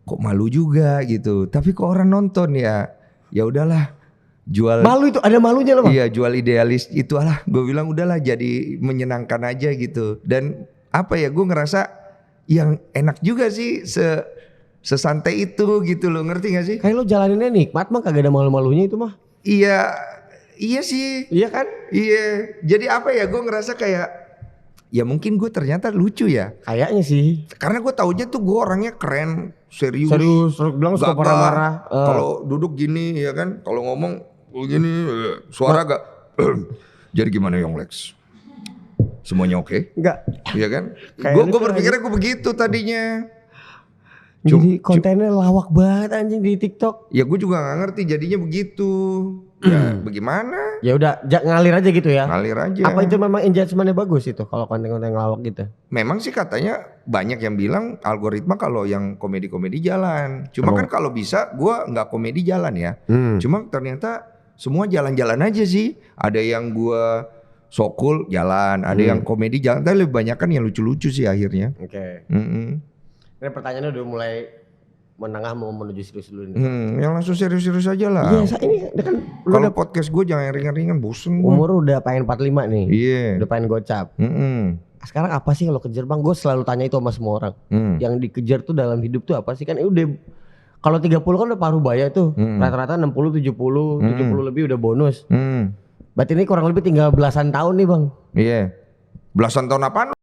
kok malu juga gitu. Tapi kok orang nonton ya udahlah jual. Malu itu ada malunya loh Bang. Iya jual idealis itu gue bilang udahlah jadi menyenangkan aja gitu. Dan apa ya gue ngerasa yang enak juga sih sesantai itu gitu loh, ngerti gak sih? Kayak lo jalaninnya nikmat mah kagak ada malu-malunya itu mah. Iya sih. Iya kan? Iya. Jadi apa ya gue ngerasa kayak ya mungkin gue ternyata lucu ya. Kayaknya sih. Karena gue taunya tuh gue orangnya keren, serius. Terus bilang suka marah-marah. Kalau duduk gini ya kan, kalau ngomong gini suara gak. Jadi gimana Yong Lex? Semuanya oke? Enggak. Iya kan? Gue berpikirnya gue begitu tadinya. Jadi kontennya lawak banget anjing di TikTok. Ya gue juga gak ngerti jadinya begitu. Ya bagaimana? Ya udah ngalir aja gitu ya. Ngalir aja. Apa itu memang engagementnya bagus itu kalau konten-konten lawak gitu? Memang sih katanya banyak yang bilang algoritma kalau yang komedi-komedi jalan. Cuma kan kalau bisa gue gak komedi jalan ya. Cuma ternyata semua jalan-jalan aja sih. Ada yang gue so cool jalan, ada yang komedi jalan. Tapi lebih banyak kan yang lucu-lucu sih akhirnya. Oke. Ini pertanyaannya udah mulai menengah mau menuju serius dulu nih. Yang langsung serius-serius aja lah. Iya, ini kan kalau podcast gue jangan ringan-ringan, bosen. Umur udah pengen 45 nih. Iya. Udah pengen gocap. Sekarang apa sih kalau kejar bang? Gue selalu tanya itu sama semua orang. Yang dikejar tuh dalam hidup tuh apa sih? Kan udah kalau 30 kan udah paruh baya tuh. Rata-rata 60, 70, 70 lebih udah bonus. Berarti ini kurang lebih tinggal belasan tahun nih bang. Iya. Belasan tahun apaan?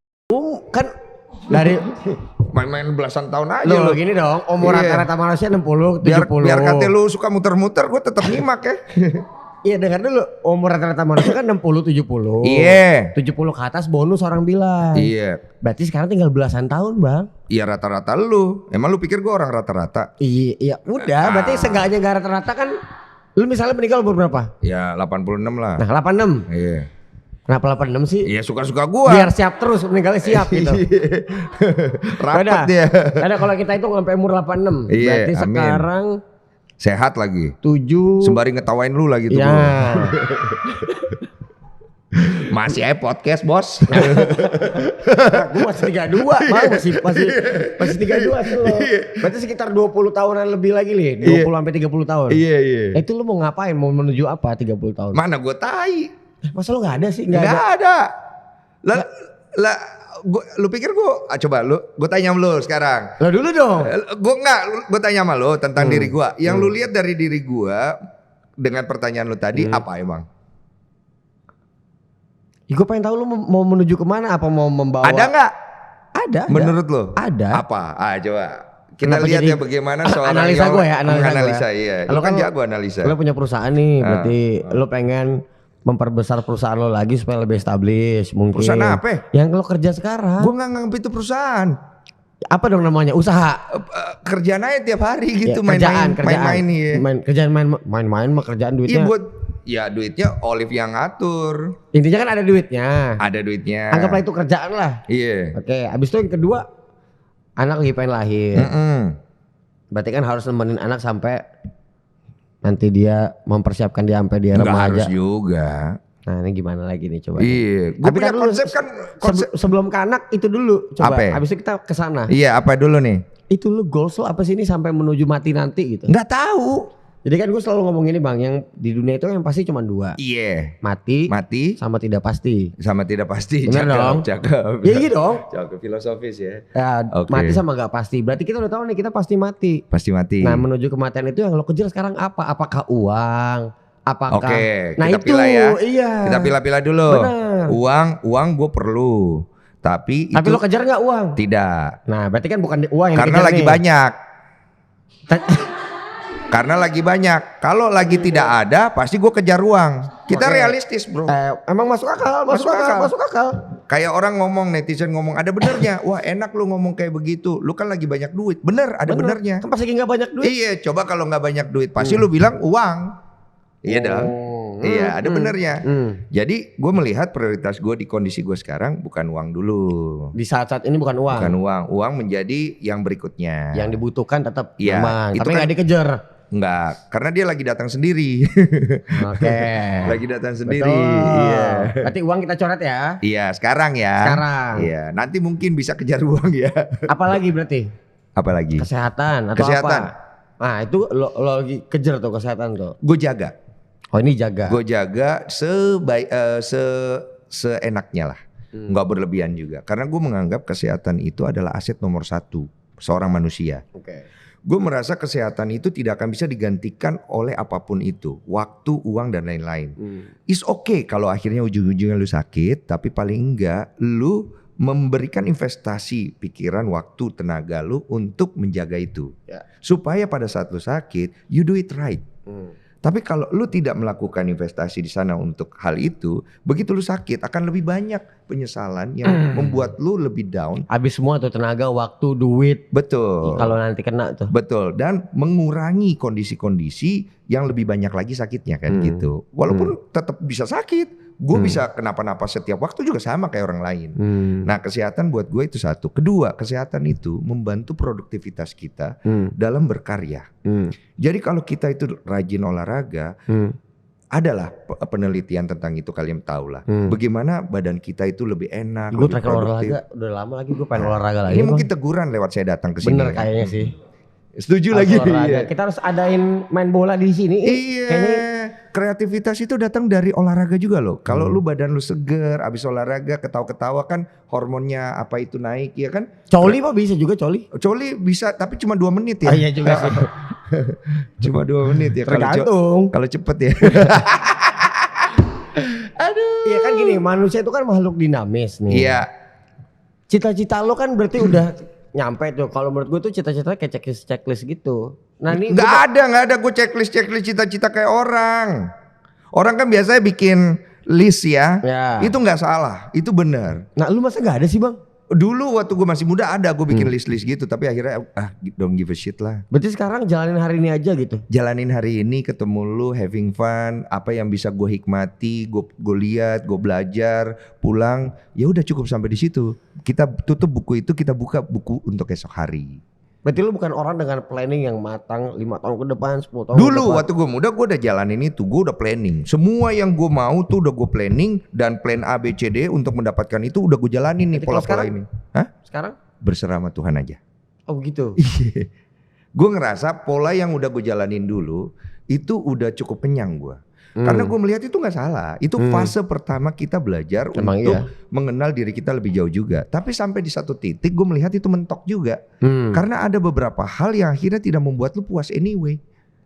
Kan dari main-main belasan tahun aja lo gini dong, umur rata-rata manusia 60, 70. Biar kata lu suka muter-muter, gue tetap nyimak ya. Iya dengar dulu, umur rata-rata manusia kan 60, 70. Iya. 70 ke atas bonus orang bilang. Iya. Berarti sekarang tinggal belasan tahun bang. Iya rata-rata lu. Emang lu pikir gue orang rata-rata? Iya udah, berarti seenggaknya gak rata-rata kan. Lu misalnya meninggal umur berapa? Ya 86 lah. Nah 86? Iya. Kenapa 86 sih? Iya suka-suka gua. Biar siap terus, meninggalnya siap gitu. Rapat dia. Ada kalau kita itu sampai umur 86. Iya, berarti amin. sekarang sehat lagi. 7. Sembari ngetawain lu lagi tuh. Ya. Masih podcast bos. Gue masih 32 bang, masih 32 sih lo. Berarti sekitar 20 tahunan lebih lagi nih, 20 sampai 30 tahun. Iya. Itu lu mau ngapain? Mau menuju apa 30 tahun? Mana gue tai. Masa lu gak ada sih? Gak ada. Lah, lu pikir coba gue tanya sama lu sekarang. Lah dulu dong. Gue tanya sama lu tentang diri gue. Yang lu lihat dari diri gue dengan pertanyaan lu tadi apa emang? Ya, gue pengen tahu lu mau menuju kemana, apa mau membawa? Ada nggak? Ada. Menurut lu? Ada. Apa? Coba. Kita Kenapa lihat jadi ya bagaimana seorang analisa yang gue ya, analisa iya. Lu kan jago analisa. Lu punya perusahaan nih, berarti lu pengen memperbesar perusahaan lo lagi supaya lebih established mungkin. Perusahaan apa? Yang lo kerja sekarang. Gue nggak nganggep itu perusahaan. Apa dong namanya? Usaha. Kerjaan aja tiap hari gitu, kerjaan. main-main iya. Kerjaan main-main mah kerjaan duitnya. Iya duitnya Olive yang ngatur. Intinya kan ada duitnya. Ada duitnya. Anggaplah itu kerjaan lah. Iya. Oke, abis itu yang kedua anak lagi pengen lahir. Berarti kan harus nemenin anak sampai nanti dia mempersiapkan dia sampai dia remaja. Nggak harus juga. Nah ini gimana lagi nih coba. Iya. Gue punya konsep kan. Sebelum ke anak itu dulu. Coba. Apa? Abis itu kita ke sana. Iya apa dulu nih? Itu lu goals lo apa sih ini sampai menuju mati nanti gitu? Nggak tahu. Jadi kan gue selalu ngomong ini bang, yang di dunia itu yang pasti cuma 2. Iya. Mati sama tidak pasti. Sama tidak pasti. Bener dong. Cakep. Ya iya dong. Cakep filosofis ya. Okay. Mati sama gak pasti. Berarti kita udah tahu nih kita pasti mati. Pasti mati. Nah menuju kematian itu yang lo kejar sekarang apa? Apakah uang? Apakah? Oke, nah kita itu pilih ya. Iya. Kita pilih-pilih dulu. Bener. Uang gue perlu. Tapi lo kejar gak uang? Tidak. Nah berarti kan bukan uang yang karena dikejar lagi nih. Banyak. Karena lagi banyak. Kalau lagi tidak ada, pasti gue kejar uang. Kita realistis bro. Emang masuk akal. Kayak orang ngomong, netizen ngomong, ada benernya. Wah enak lu ngomong kayak begitu. Lu kan lagi banyak duit. Bener, ada benernya. Kan pas lagi gak banyak duit. Iya, coba kalau gak banyak duit, pasti lu bilang uang. Iya dong. Iya, ada benernya. Jadi gue melihat prioritas gue di kondisi gue sekarang bukan uang dulu. Di saat-saat ini bukan uang. Bukan uang. Uang menjadi yang berikutnya. Yang dibutuhkan tetap aman. Tapi kan gak dikejar. Enggak, karena dia lagi datang sendiri. Oke. Lagi datang sendiri. Betul. Iya. Berarti uang kita coret ya? Iya, sekarang ya. Sekarang. Iya, nanti mungkin bisa kejar uang ya. Apalagi berarti? Apalagi? Kesehatan atau kesehatan. apa? Nah, itu lo lagi kejar tuh kesehatan tuh. Gue jaga. Oh, ini jaga. Gue jaga seenaknya lah. Enggak berlebihan juga. Karena gue menganggap kesehatan itu adalah aset nomor 1 seorang manusia. Oke. Gue merasa kesehatan itu tidak akan bisa digantikan oleh apapun itu. Waktu, uang dan lain-lain. It's okay kalau akhirnya ujung-ujungnya lu sakit. Tapi paling enggak lu memberikan investasi pikiran, waktu, tenaga lu untuk menjaga itu. Supaya pada saat lu sakit, you do it right. Tapi kalau lu tidak melakukan investasi di sana untuk hal itu, begitu lu sakit akan lebih banyak penyesalan yang membuat lu lebih down. Habis semua tuh tenaga, waktu, duit. Betul. Kalau nanti kena tuh. Betul, dan mengurangi kondisi-kondisi yang lebih banyak lagi sakitnya kan gitu. Walaupun tetap bisa sakit. Gue bisa kenapa-napa setiap waktu juga sama kayak orang lain. Nah, kesehatan buat gue itu satu. Kedua, kesehatan itu membantu produktivitas kita dalam berkarya. Jadi kalau kita itu rajin olahraga, adalah penelitian tentang itu, kalian tahu lah. Bagaimana badan kita itu lebih enak, Gue lebih terakhir produktif. olahraga, udah lama lagi gue pengen olahraga lagi. Ini mungkin teguran lewat saya datang ke sini. Bener ya. kayaknya sih. Setuju Harus lagi. olahraga. Iya. Kita harus adain main bola di sini. Iya. Kayaknya Kreativitas itu datang dari olahraga juga loh. Kalau lu badan lu seger, abis olahraga ketawa-ketawa kan hormonnya apa itu naik ya kan. coli mah bisa juga coli. Coli bisa tapi cuma 2 menit ya. Iya juga sih. Cuma 2 menit ya. Tergantung. Kalau cepet ya. Aduh. Iya kan gini, manusia itu kan makhluk dinamis nih. Iya. Cita-cita lo kan berarti udah nyampe tuh. Kalau menurut gue tuh cita-cita kayak checklist gitu. Nah ini Nggak ada gue checklist cita-cita kayak orang. Orang kan biasanya bikin list ya. Itu nggak salah, itu benar. Nah lu masa nggak ada sih bang? Dulu waktu gue masih muda ada gue bikin list-list gitu, tapi akhirnya don't give a shit lah. Berarti sekarang jalanin hari ini aja gitu. Jalanin hari ini, ketemu lu, having fun, apa yang bisa gue hikmati, gue lihat, gue belajar, pulang, ya udah cukup sampai di situ. Kita tutup buku itu, kita buka buku untuk esok hari. Berarti lu bukan orang dengan planning yang matang 5 tahun ke depan, 10 tahun Dulu ke depan. waktu gue muda gue udah jalanin itu, gue udah planning. Semua yang gue mau tuh udah gue planning, dan plan A, B, C, D untuk mendapatkan itu udah gue jalanin nih pola-pola ini. Hah? Sekarang? Berserah sama Tuhan aja. Oh begitu. Gue ngerasa pola yang udah gue jalanin dulu itu udah cukup kenyang gue. Karena gue melihat itu nggak salah. Itu fase pertama kita belajar untuk mengenal diri kita lebih jauh juga. Tapi sampai di satu titik gue melihat itu mentok juga. Karena ada beberapa hal yang akhirnya tidak membuat lu puas anyway.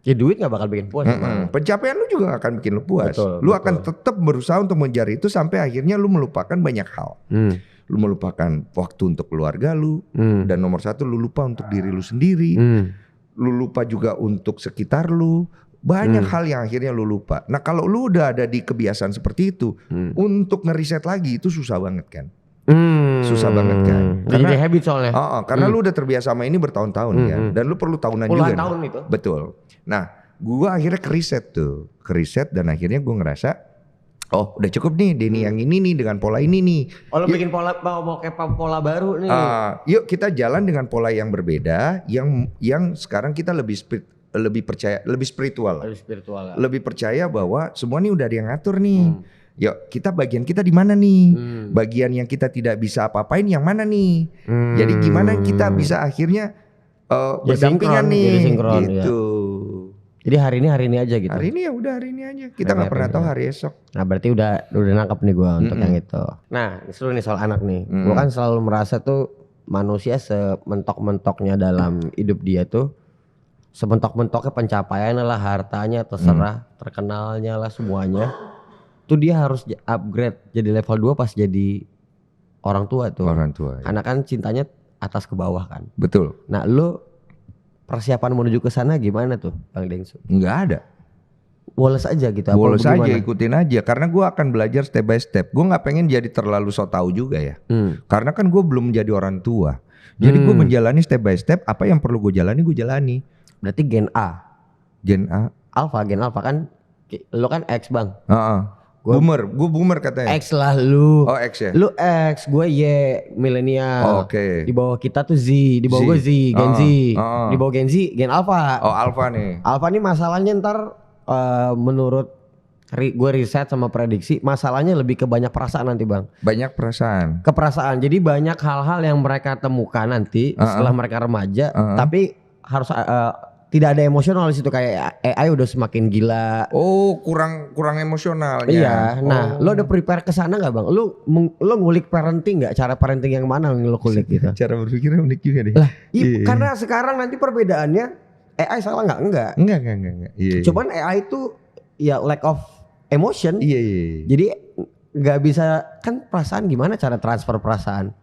Ya duit gak bakal bikin puas. Pencapaian lu juga gak akan bikin lu puas. Lu akan tetap berusaha untuk mencari itu sampai akhirnya lu melupakan banyak hal. Lu melupakan waktu untuk keluarga lu. Dan nomor satu lu lupa untuk diri lu sendiri. Lu lupa juga untuk sekitar lu. Banyak hal yang akhirnya lu lupa. Nah kalau lu udah ada di kebiasaan seperti itu, untuk ngeriset lagi itu susah banget kan. Susah banget kan. Karena habit soalnya. Karena lu udah terbiasa sama ini bertahun-tahun kan. Dan lu perlu tahunan Puluhan juga. tahun itu. Betul. Nah gua akhirnya keriset dan akhirnya gua ngerasa, oh udah cukup nih Denny yang ini nih dengan pola ini nih. Oh lo bikin pola, mau kayak pola baru nih. Yuk kita jalan dengan pola yang berbeda, yang sekarang kita lebih percaya, lebih spiritual. Lebih percaya bahwa semua nih udah ada yang ngatur nih. Yuk kita bagian kita di mana nih? Bagian yang kita tidak bisa apa-apain yang mana nih? Jadi gimana kita bisa akhirnya berdampingan nih sinkron, gitu. Jadi hari ini aja gitu. Hari ini ya udah hari ini aja. Kita nggak pernah tahu hari esok. Nah berarti udah nangkap nih gue untuk yang itu. Nah seru nih soal anak nih. Gue kan selalu merasa tuh manusia sementok-mentoknya dalam hidup dia tuh, sementok-mentoknya pencapaiannya lah, hartanya terserah, terkenalnya lah semuanya. Tuh dia harus upgrade jadi level 2 pas jadi orang tua tuh. Orang tua. Karena kan cintanya atas ke bawah kan. Betul. Nah lu persiapan menuju ke sana gimana tuh Bang Dengsu? Nggak ada. Woles aja gitu. Woles aja, ikutin aja. Karena gue akan belajar step by step. Gue nggak pengen jadi terlalu so tau juga ya. Karena kan gue belum menjadi orang tua. Jadi gue menjalani step by step. Apa yang perlu gue jalani, gue jalani. Berarti gen A. Gen A. Gen alpha kan. Lo kan X bang. Boomer, gue boomer katanya. X lah lu. Oh X ya. Lu X, gue Y, milenial. Oke. Di bawah kita tuh Z, di bawah gue Z, Gen Z. Di bawah Gen Z, Gen Alpha. Oh Alpha nih. Alpha nih masalahnya ntar menurut gue riset sama prediksi, masalahnya lebih ke banyak perasaan nanti bang. Banyak perasaan. Keperasaan. Jadi banyak hal-hal yang mereka temukan nanti setelah mereka remaja, tapi harus tidak ada emosional di situ, kayak AI udah semakin gila. Oh, kurang emosionalnya. Iya. Nah, lo udah prepare ke sana enggak, Bang? Lo ngulik parenting enggak? Cara parenting yang mana yang lo kulik gitu? Cara berpikirnya unik juga deh. Lah, karena sekarang nanti perbedaannya AI salah enggak? Enggak. Iya. Cuman AI itu ya lack of emotion. Iya. Jadi enggak bisa, kan perasaan gimana cara transfer perasaan?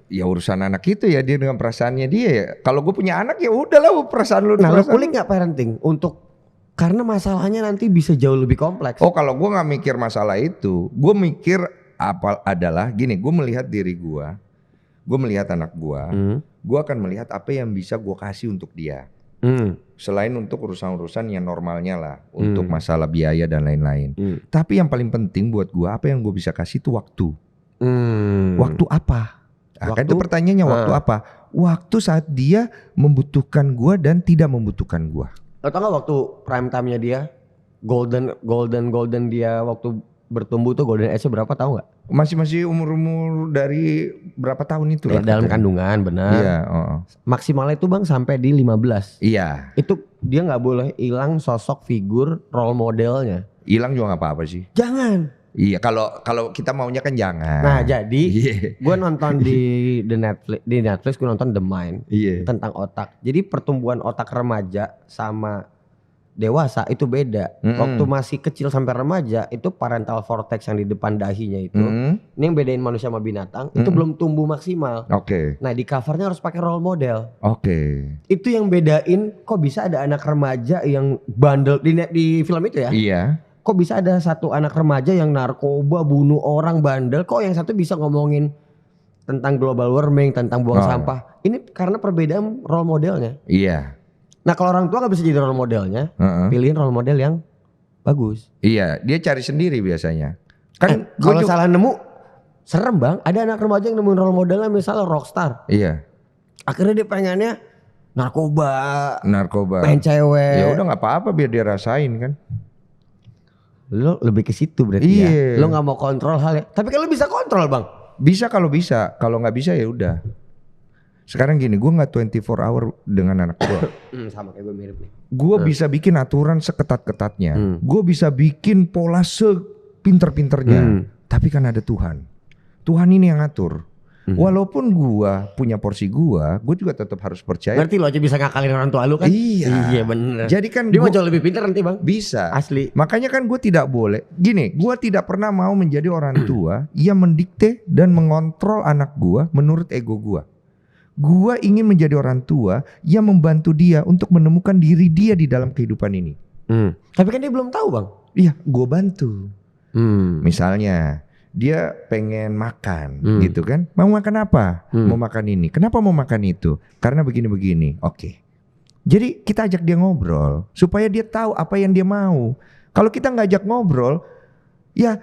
Ya urusan anak itu ya, dia dengan perasaannya dia ya. Kalau gue punya anak ya udahlah perasaan lu. Nah lo kulik gak parenting untuk Karena masalahnya nanti bisa jauh lebih kompleks. Oh kalau gue nggak mikir masalah itu, gue mikir apa adalah gini, gue melihat diri gue melihat anak gue akan melihat apa yang bisa gue kasih untuk dia. Selain untuk urusan-urusan yang normalnya lah, untuk masalah biaya dan lain-lain. Tapi yang paling penting buat gue, apa yang gue bisa kasih itu waktu. Waktu apa? Nah, kan itu pertanyaannya waktu apa? Waktu saat dia membutuhkan gue dan tidak membutuhkan gue. Lo tau gak waktu prime time-nya dia, golden dia waktu bertumbuh tuh golden age-nya berapa tahu nggak? Masih umur dari berapa tahun itu lah? Dalam kandungan benar. Iya. Maksimalnya itu bang sampai di 15. Iya. Itu dia nggak boleh hilang sosok figur role modelnya. Hilang juga nggak apa-apa sih. Jangan. Iya kalau kita maunya kan jangan. Nah jadi gue nonton di Netflix gue nonton The Mind tentang otak. Jadi pertumbuhan otak remaja sama dewasa itu beda. Waktu masih kecil sampai remaja itu parental vortex yang di depan dahinya itu, ini yang bedain manusia sama binatang, itu belum tumbuh maksimal. Nah di covernya harus pakai role model. Itu yang bedain kok bisa ada anak remaja yang bandel di film itu ya. Iya. Kok bisa ada satu anak remaja yang narkoba, bunuh orang, bandel, kok yang satu bisa ngomongin tentang global warming, tentang buang sampah. Ini karena perbedaan role modelnya. Iya. Nah kalau orang tua gak bisa jadi role modelnya, pilihin role model yang bagus. Iya, dia cari sendiri biasanya. Kan kalau salah nemu, serem bang. Ada anak remaja yang nemuin role modelnya misalnya rockstar. Iya. Akhirnya dia pengennya narkoba, pengen cewek. Ya udah nggak apa-apa biar dia rasain kan. Lo lebih ke situ berarti ya. Lo nggak mau kontrol hal ya. Tapi kan lo bisa kontrol bang. Bisa kalau bisa. Kalau nggak bisa ya udah. Sekarang gini, gue nggak 24 hour dengan anak gue. Sama kayak gue mirip nih. Gue bisa bikin aturan seketat-ketatnya. Gue bisa bikin pola sepinter-pinternya. Tapi kan ada Tuhan. Tuhan ini yang ngatur. Walaupun gue punya porsi gue juga tetap harus percaya. Berarti lo aja bisa ngakalin orang tua lo kan? Iya bener. Jadi kan dia mau jauh lebih pintar nanti bang. Bisa. Asli. Makanya kan gue tidak boleh. Gini, gue tidak pernah mau menjadi orang tua yang mendikte dan mengontrol anak gue menurut ego gue. Gue ingin menjadi orang tua yang membantu dia untuk menemukan diri dia di dalam kehidupan ini. Tapi kan dia belum tahu bang. Iya, gue bantu. Misalnya dia pengen makan gitu kan. Mau makan apa? Mau makan ini. Kenapa mau makan itu? Karena begini-begini. Oke. Jadi kita ajak dia ngobrol supaya dia tahu apa yang dia mau. Kalau kita nggak ajak ngobrol, ya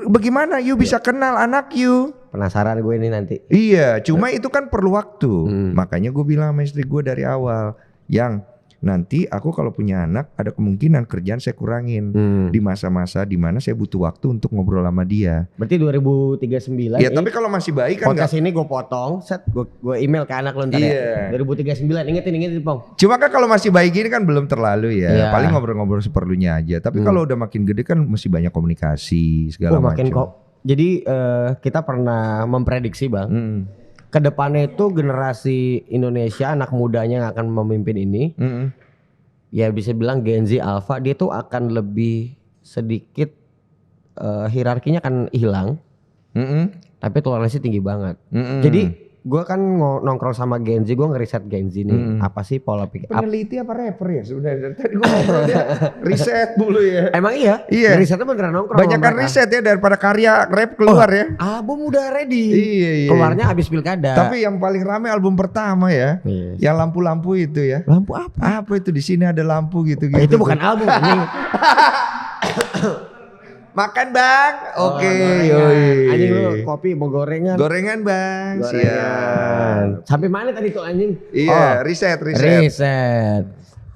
bagaimana you bisa kenal anak you? Penasaran gue ini nanti. Iya, cuma itu kan perlu waktu. Makanya gue bilang sama istri gue dari awal, yang nanti aku kalau punya anak ada kemungkinan kerjaan saya kurangin di masa-masa di mana saya butuh waktu untuk ngobrol sama dia. Berarti 2039. Ya tapi kalau masih bayi kan podcast ini gue potong, gue email ke anak lo ntar ya. 2039 ingetin Pong. Cuma kan kalau masih bayi gini kan belum terlalu ya. Paling ngobrol-ngobrol seperlunya aja. Tapi kalau udah makin gede kan mesti banyak komunikasi segala macam. Jadi kita pernah memprediksi bang. Kedepannya itu generasi Indonesia anak mudanya yang akan memimpin ini, ya bisa bilang Gen Z Alpha, dia tuh akan lebih sedikit hierarkinya akan hilang, tapi toleransi tinggi banget. Jadi gue kan nongkrong sama Gen Z, gue ngeriset Gen Z nih, apa sih pola pikir? Peneliti apa rapper ya sebenarnya? Tadi gue ngobrol dia riset dulu ya. Emang iya? Iya. Risetnya beneran nongkrong. Banyak kan riset ya daripada karya rap keluar ya. Album udah ready. Iya. Keluarnya habis pilkada. Tapi yang paling rame album pertama ya, yang lampu-lampu itu ya. Lampu apa? Apa itu di sini ada lampu gitu-gitu. Itu bukan album ini. Makan bang, oke, anjing lu kopi mau gorengan. Gorengan bang, siap. Sampai mana tadi tuh anjing? Iya, riset.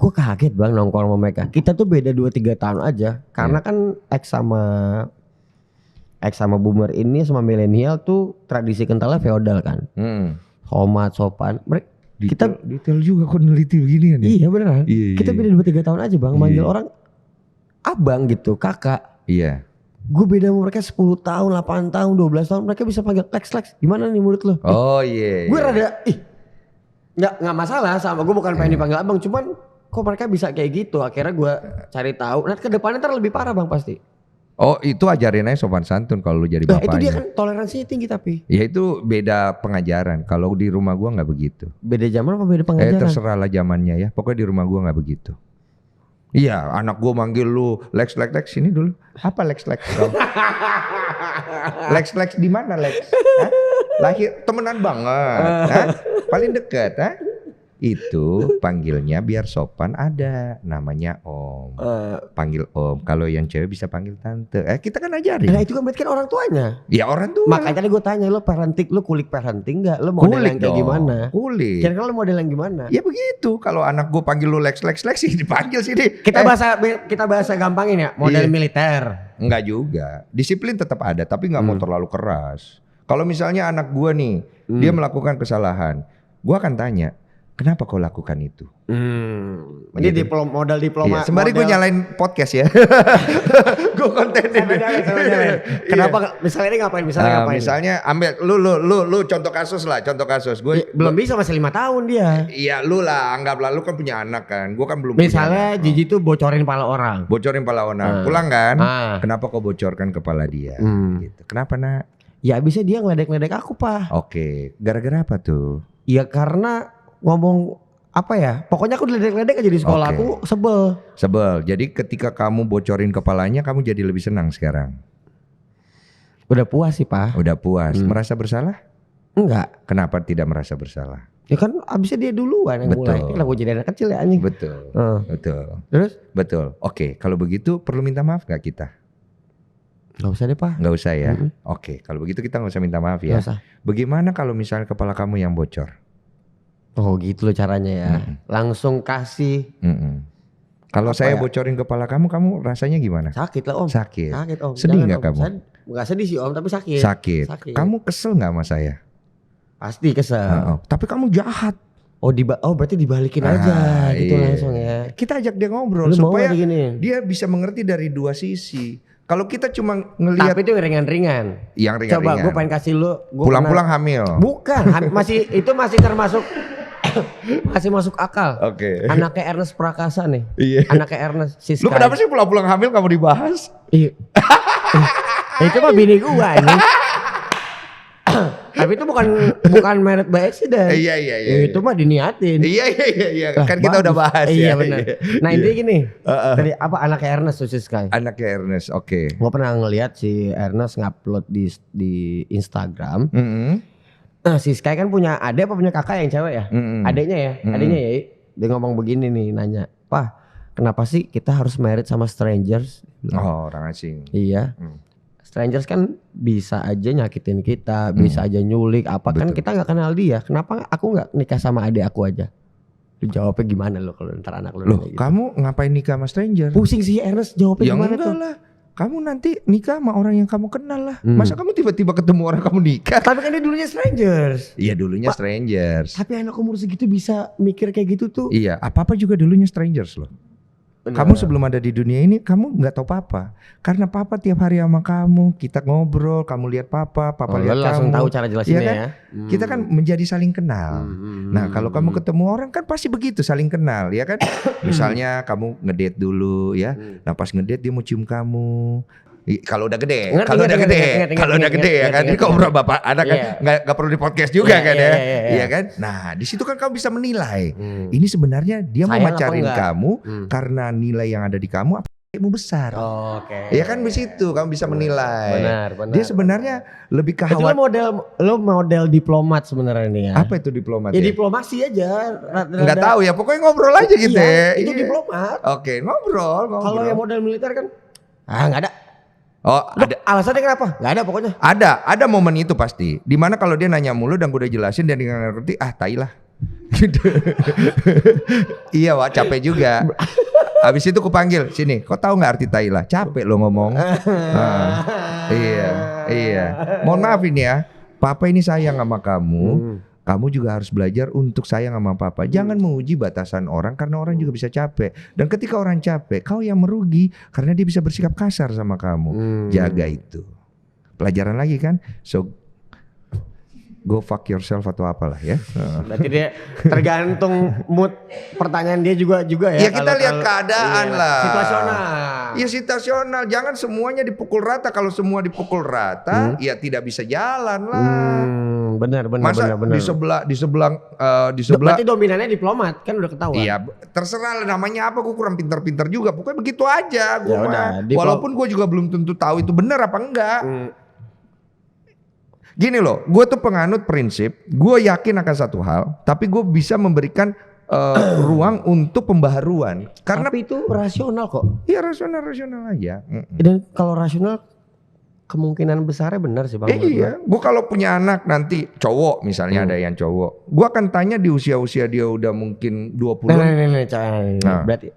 Gue kaget bang nongkrong sama mereka. Kita tuh beda 2-3 tahun aja. Karena kan X sama boomer ini sama milenial tuh tradisi kentalnya feodal kan. Hormat, sopan. Kita detail juga kok neliti begini ya. Iya beneran. Kita beda 2-3 tahun aja bang. Manggil orang abang gitu, kakak. Iya. Gue beda sama mereka 10 tahun, 8 tahun, 12 tahun. Mereka bisa panggil Lex. Gimana nih menurut lo? Oh iya. Gue rada nggak masalah sama gue, bukan pengen dipanggil abang. Cuman kok mereka bisa kayak gitu. Akhirnya gue cari tahu. Nah ke depannya ntar lebih parah bang pasti. Oh itu ajarin aja sopan santun kalau lu jadi bapaknya. Itu dia kan toleransinya tinggi tapi. Ya itu beda pengajaran. Kalau di rumah gua nggak begitu. Beda zaman apa beda pengajaran? Terserah lah zamannya ya. Pokoknya di rumah gua nggak begitu. Iya, anak gue manggil lu Lex sini dulu. Apa Lex? Lex di mana Lex? Hah? Lahir temenan banget, hah? Paling dekat, hah? Itu panggilnya biar sopan ada namanya Om. Panggil Om. Kalau yang cewek bisa panggil tante. Kita kan ajarin. Nah itu kan berarti kan orang tuanya. Ya orang tua. Makanya tadi gue tanya lo parenting, lo kulik parenting nggak? Lo model yang kayak gimana? Kulik. Kira-kira lo model yang gimana? Ya begitu. Kalau anak gue panggil lu Lex sih dipanggil sih deh. Kita bahasa gampangin ya. Model militer. Enggak juga. Disiplin tetap ada, tapi nggak mau terlalu keras. Kalau misalnya anak gue nih, dia melakukan kesalahan, gue akan tanya. Kenapa kau lakukan itu? Ini modal diploma. Iya, sembari gue nyalain podcast ya. Gue kontenin. Kenapa? Misalnya ini ngapain? Misalnya ambil lu contoh kasus lah, Gue belum bisa masih 5 tahun dia. Iya lu lah, anggaplah lu kan punya anak kan. Gue kan belum. Misalnya Gigi tuh bocorin pala orang. Pulang kan? Kenapa kau bocorkan kepala dia? Gitu. Kenapa nak? Ya abisnya dia ngeledek-ledek aku Pak. Oke. Gara-gara apa tuh? Ya karena ngomong apa ya, pokoknya aku diledek-ledek aja di sekolah. Aku sebel. Jadi ketika kamu bocorin kepalanya, kamu jadi lebih senang sekarang? Udah puas sih Pak. Udah puas. Merasa bersalah? Enggak. Kenapa tidak merasa bersalah? Ya kan abisnya dia duluan yang mulai. Ini lah gue jadi anak kecil ya anjing. Betul. Terus? Betul. Oke, kalau begitu perlu minta maaf gak kita? Gak usah deh Pak. Gak usah ya? Oke, kalau begitu kita gak usah minta maaf ya. Gak usah. Bagaimana kalau misalnya kepala kamu yang bocor? Oh gitu loh caranya ya. Langsung kasih. Kalau saya bocorin kepala kamu rasanya gimana? Sakit lah Om. Sakit Om. Sedih gak kamu? Gak sedih sih Om, tapi sakit. Sakit. Kamu kesel gak sama saya? Pasti kesel. Tapi kamu jahat. Berarti dibalikin aja gitu langsung ya. Kita ajak dia ngobrol supaya dia bisa mengerti dari dua sisi. Kalau kita cuma ngelihat. Tapi itu ringan-ringan. Yang ringan-ringan. Coba gue pengen kasih lu. Pulang-pulang hamil. Bukan, masih termasuk. Masih masuk akal. Oke. Anaknya Ernest Prakasa nih. Iya. Anaknya Ernest Siska. Lu kenapa sih pulang-pulang hamil kamu dibahas? Iya. Itu mah bini gua ini. Tapi itu bukan married by accident. Iya. Itu mah diniatin. Iya. Kan kita udah bahas ya. Iya benar. Nah intinya gini. Tadi apa anaknya Ernest Siska? Anaknya Ernest, oke. Gua pernah ngeliat si Ernest ngupload di Instagram. Nah si Sky kan punya adik apa punya kakak yang cewek ya? Adiknya ya? Adiknya ya? Dia ngomong begini nih nanya, "Pak, kenapa sih kita harus married sama strangers?" Oh orang asing. Iya. Strangers kan bisa aja nyakitin kita, bisa aja nyulik apa. Betul. Kan kita gak kenal dia. Kenapa aku gak nikah sama adik aku aja? Lu jawabnya gimana lo kalau ntar anak lu Loh gitu? Kamu ngapain nikah sama stranger? Pusing sih Ernest jawabnya ya gimana tuh? Lah. Kamu nanti nikah sama orang yang kamu kenal lah. Masa kamu tiba-tiba ketemu orang kamu nikah? Tapi kan dia dulunya strangers. Iya dulunya strangers. Tapi anak umur segitu bisa mikir kayak gitu tuh. Iya apa-apa juga dulunya strangers loh. Bener. Kamu sebelum ada di dunia ini kamu gak tahu papa. Karena papa tiap hari sama kamu. Kita ngobrol, kamu lihat papa lihat kamu. Langsung tahu cara jelasinnya kan? ya. Kita kan menjadi saling kenal. Nah kalau kamu ketemu orang kan pasti begitu saling kenal ya kan. Misalnya kamu ngedate dulu ya. Nah pas ngedate dia mau cium kamu. Kalau udah gede, kalau udah gede ya kan. Ini kok bapak anak kan nggak perlu di podcast juga kan ya, iya kan. Nah di situ kan kamu bisa menilai. Ini sebenarnya dia mau macarin kamu karena nilai yang ada di kamu apa mau besar. Oke. Ya kan di situ kamu bisa menilai. Benar. Dia sebenarnya lebih ke itu model diplomat sebenarnya nih ya. Apa itu diplomat? Ya diplomasi aja. Nggak tahu ya, pokoknya ngobrol aja gitu ya. Itu diplomat. Oke, ngobrol. Kalau yang model militer kan, nggak ada. Oh, ada. Alasannya kenapa? Gak ada pokoknya. Ada momen itu pasti. Dimana kalau dia nanya mulu dan gue udah jelasin dan dia nggak ngerti, tai lah. Gitu. Iya, Wak, capek juga. Habis itu kupanggil, sini, kau tahu nggak arti tai lah? Capek lo ngomong. Iya. Mohon maaf ini ya, papa ini sayang sama kamu. Kamu juga harus belajar untuk sayang sama papa. Jangan menguji batasan orang karena orang juga bisa capek. Dan ketika orang capek, kau yang merugi karena dia bisa bersikap kasar sama kamu. Jaga itu. Pelajaran lagi kan? So go fuck yourself atau apalah ya. Berarti dia tergantung mood pertanyaan dia juga ya. Ya kita lihat keadaan lah. Situasional. Ya situasional. Jangan semuanya dipukul rata. Kalau semua dipukul rata, ya tidak bisa jalan lah. Benar. Masa di sebelah Berarti dominannya diplomat kan udah ketahuan. Iya, terserah lah namanya apa, gue kurang pintar-pintar juga. Pokoknya begitu aja gue mah. Walaupun gue juga belum tentu tahu itu benar apa enggak. Gini loh, gue tuh penganut prinsip, gue yakin akan satu hal, tapi gue bisa memberikan ruang untuk pembaharuan. Karena tapi itu rasional kok. Iya rasional aja. Dan kalau rasional kemungkinan besarnya benar sih Bang. Iya, gue kalau punya anak nanti cowok misalnya ada yang cowok, gue akan tanya di usia dia udah mungkin 20. Nah. Berarti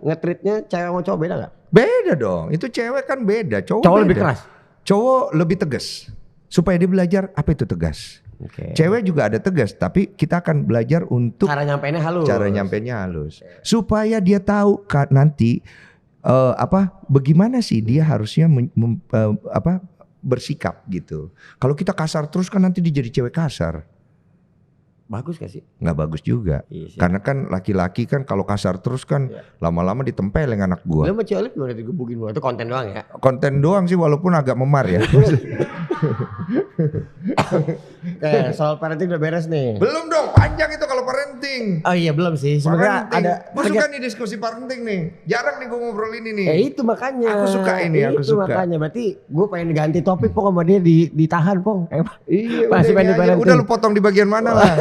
nge-treatnya cewek sama cowok beda gak? Beda dong, itu cewek kan beda, cowok lebih keras. Cowok lebih tegas. Supaya dia belajar apa itu tegas. Cewek juga ada tegas, tapi kita akan belajar untuk cara nyampeinnya halus. Supaya dia tahu nanti bagaimana sih dia harusnya bersikap gitu. Kalau kita kasar terus kan nanti dia jadi cewek kasar. Bagus gak sih? Nggak bagus juga. Iya sih. Karena kan laki-laki kan kalau kasar terus kan lama-lama ditempeleng anak gua. Lu sama cewek gimana digebukin gua? Itu konten doang ya? Konten doang sih walaupun agak memar ya. Soal parenting udah beres nih. Belum dong, panjang itu kalau parenting. Oh iya belum sih. Sebenarnya ada. Gue suka nih diskusi parenting nih. Jarang nih gue ngobrol ini nih. Itu makanya. Aku suka ini, aku suka. Makanya berarti gue pengen ganti topik Pong sama dia ditahan Pong. Iya. Masih pengen parenting. Udah lu potong di bagian mana lah.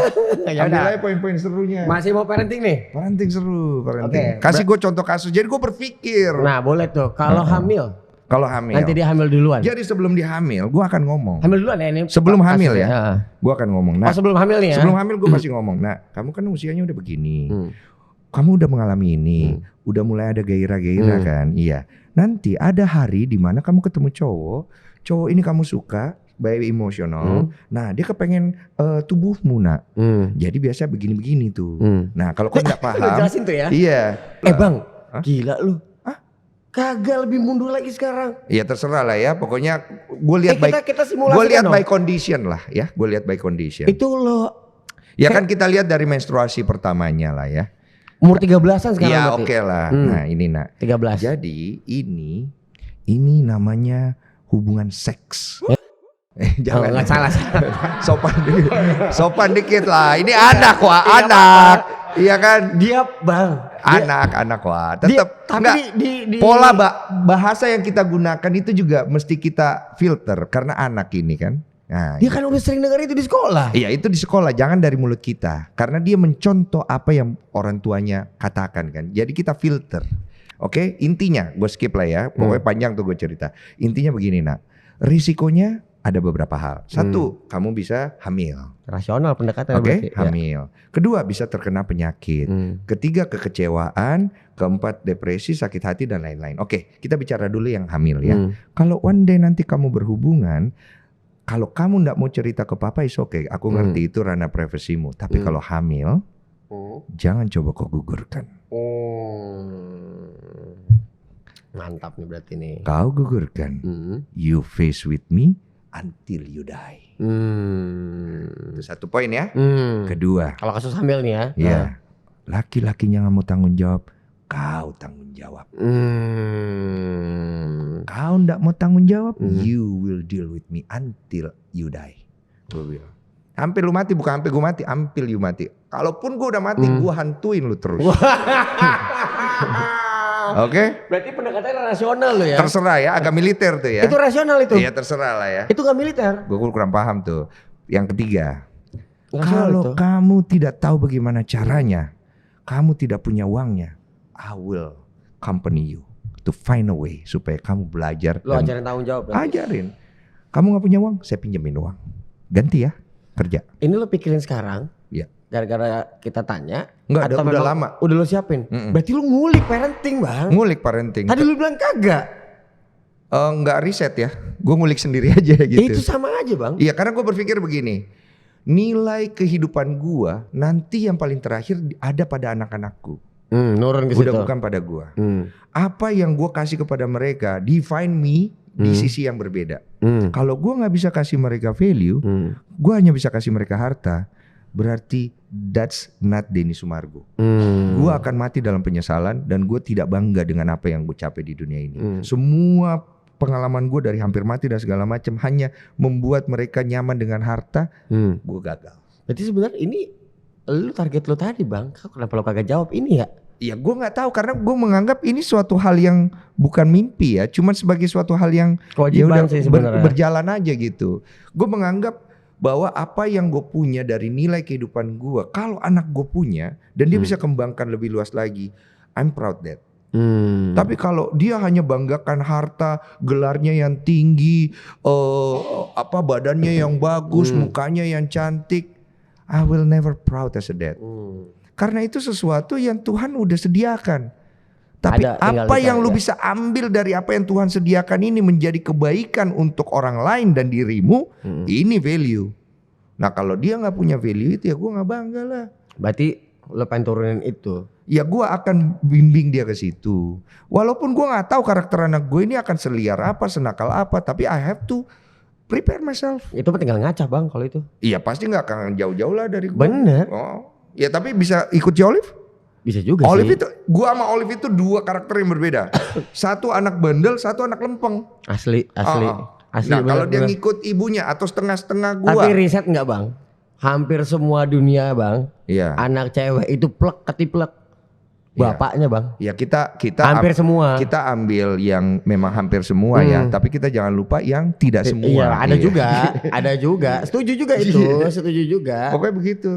Ya Ambil udah. aja poin-poin serunya. Masih mau parenting nih? Parenting seru, parenting. Oke. Kasih gue contoh kasus. Jadi gue berpikir. Nah boleh tuh. Kalau hamil. Kalau hamil. Nanti dia hamil duluan. Jadi sebelum dia hamil, gue akan ngomong. Hamil duluan ya ini. Sebelum hamil ya. Gue akan ngomong. Nah, sebelum hamil nih ya. Sebelum hamil gue pasti ngomong. Nah, kamu kan usianya udah begini. Kamu udah mengalami ini. Udah mulai ada gairah-gairah kan. Iya. Nanti ada hari di mana kamu ketemu cowok. Cowok ini kamu suka. Baik emosional. Nah dia kepengen tubuhmu nak. Jadi biasa begini-begini tuh. Nah kalau kau nggak paham. Jelasin tuh ya. Iya. Bang, gila lu. Kagak lebih mundur lagi sekarang. Iya terserah lah ya. Pokoknya gue lihat kita simulasi. Gue lihat by condition lah ya. Gue lihat by condition. Itu lo. Ya kan kita lihat dari menstruasi pertamanya lah ya. Umur 13-an sekarang. Iya oke lah. Nah ini nak. 13. Jadi ini namanya hubungan seks. Jangan nggak salah. Sopan dikit lah. Ini anak wah, anak. Iya kan? Dia bang. Anak wah. Tetap tapi pola bahasa yang kita gunakan itu juga mesti kita filter karena anak ini kan. Nah, dia kan udah sering dengar itu di sekolah. Iya itu di sekolah, jangan dari mulut kita. Karena dia mencontoh apa yang orang tuanya katakan kan. Jadi kita filter. Oke, intinya gue skip lah ya. Pokoknya panjang tuh gue cerita. Intinya begini nak. Risikonya ada beberapa hal. Satu, kamu bisa hamil. Rasional pendekatan. Oke, hamil. Kedua, bisa terkena penyakit. Ketiga, kekecewaan. Keempat, depresi, sakit hati dan lain-lain. Oke, kita bicara dulu yang hamil ya. Kalau one day nanti kamu berhubungan, kalau kamu nggak mau cerita ke papa, is oke. Aku ngerti itu ranah privasimu. Tapi kalau hamil, jangan coba kau gugurkan. Mantap nih berarti nih. Kau gugurkan. You face with me until you die. Itu satu poin ya. Kedua. Kalau kasus hamil nih ya. Ya. Laki-lakinya nggak mau tanggung jawab, kau tanggung jawab. Kau nggak mau tanggung jawab, you will deal with me until you die. Gue bilang. Hampir lu mati, bukan hampir gue mati, hampir you mati. Kalaupun gue udah mati, gue hantuin lu terus. Oke? Berarti pendekatannya rasional lo ya? Terserah ya, agak militer tuh ya. Itu rasional itu? Iya terserah lah ya. Itu gak militer? Gue kurang paham tuh. Yang ketiga, kalau kamu tidak tahu bagaimana caranya, kamu tidak punya uangnya, I will accompany you to find a way supaya kamu belajar. Lo ajarin tanggung jawab berarti? Ajarin. Kamu gak punya uang, saya pinjemin uang. Ganti ya, kerja. Ini lo pikirin sekarang? Iya. Gara-gara kita tanya? Enggak, udah lama. Udah lo siapin? Berarti lo ngulik parenting bang? Ngulik parenting. Tadi lo bilang kagak? Enggak riset ya, gue ngulik sendiri aja gitu. Itu sama aja bang. Iya karena gue berpikir begini, nilai kehidupan gue nanti yang paling terakhir ada pada anak-anakku. Nurun ke situ. Udah bukan pada gue. Apa yang gue kasih kepada mereka, define me di sisi yang berbeda. Kalau gue nggak bisa kasih mereka value, gue hanya bisa kasih mereka harta. Berarti that's not Denny Sumargo. Gue akan mati dalam penyesalan dan gue tidak bangga dengan apa yang gue capai di dunia ini. Semua pengalaman gue dari hampir mati dan segala macam hanya membuat mereka nyaman dengan harta, gue gagal. Berarti sebenarnya ini lu target lu tadi bang, kenapa lu kagak jawab ini ya? Ya gue nggak tahu karena gue menganggap ini suatu hal yang bukan mimpi ya, cuman sebagai suatu hal yang kewajiban sih sebenarnya. Berjalan aja gitu. Gue menganggap bahwa apa yang gue punya dari nilai kehidupan gue, kalau anak gue punya dan dia bisa kembangkan lebih luas lagi, I'm proud that. Tapi kalau dia hanya banggakan harta, gelarnya yang tinggi, badannya yang bagus, mukanya yang cantik, I will never proud as a dad. Karena itu sesuatu yang Tuhan udah sediakan. Tapi apa yang lu bisa ambil dari apa yang Tuhan sediakan ini menjadi kebaikan untuk orang lain dan dirimu, ini value. Nah kalau dia gak punya value itu ya gue gak bangga lah. Berarti lu pengen turunin itu? Ya gue akan bimbing dia ke situ. Walaupun gue gak tahu karakter anak gue ini akan seliar apa, senakal apa, tapi I have to prepare myself. Itu tinggal ngaca bang kalau itu. Iya pasti gak akan jauh-jauh lah dari gue. Bener. Oh. Ya tapi bisa ikut si Olive? Bisa juga Olive sih. itu, gua sama Olive itu dua karakter yang berbeda. Satu anak bandel, satu anak lempeng. Asli. Nah kalau dia ngikut ibunya atau setengah-setengah gua. Tapi riset nggak bang? Hampir semua dunia bang, anak cewek itu plek ketiplek. Bapaknya bang. Ya kita hampir semua. Kita ambil yang memang hampir semua ya, tapi kita jangan lupa yang tidak semua. Iya, ada juga. Setuju juga itu, setuju juga. Pokoknya begitu.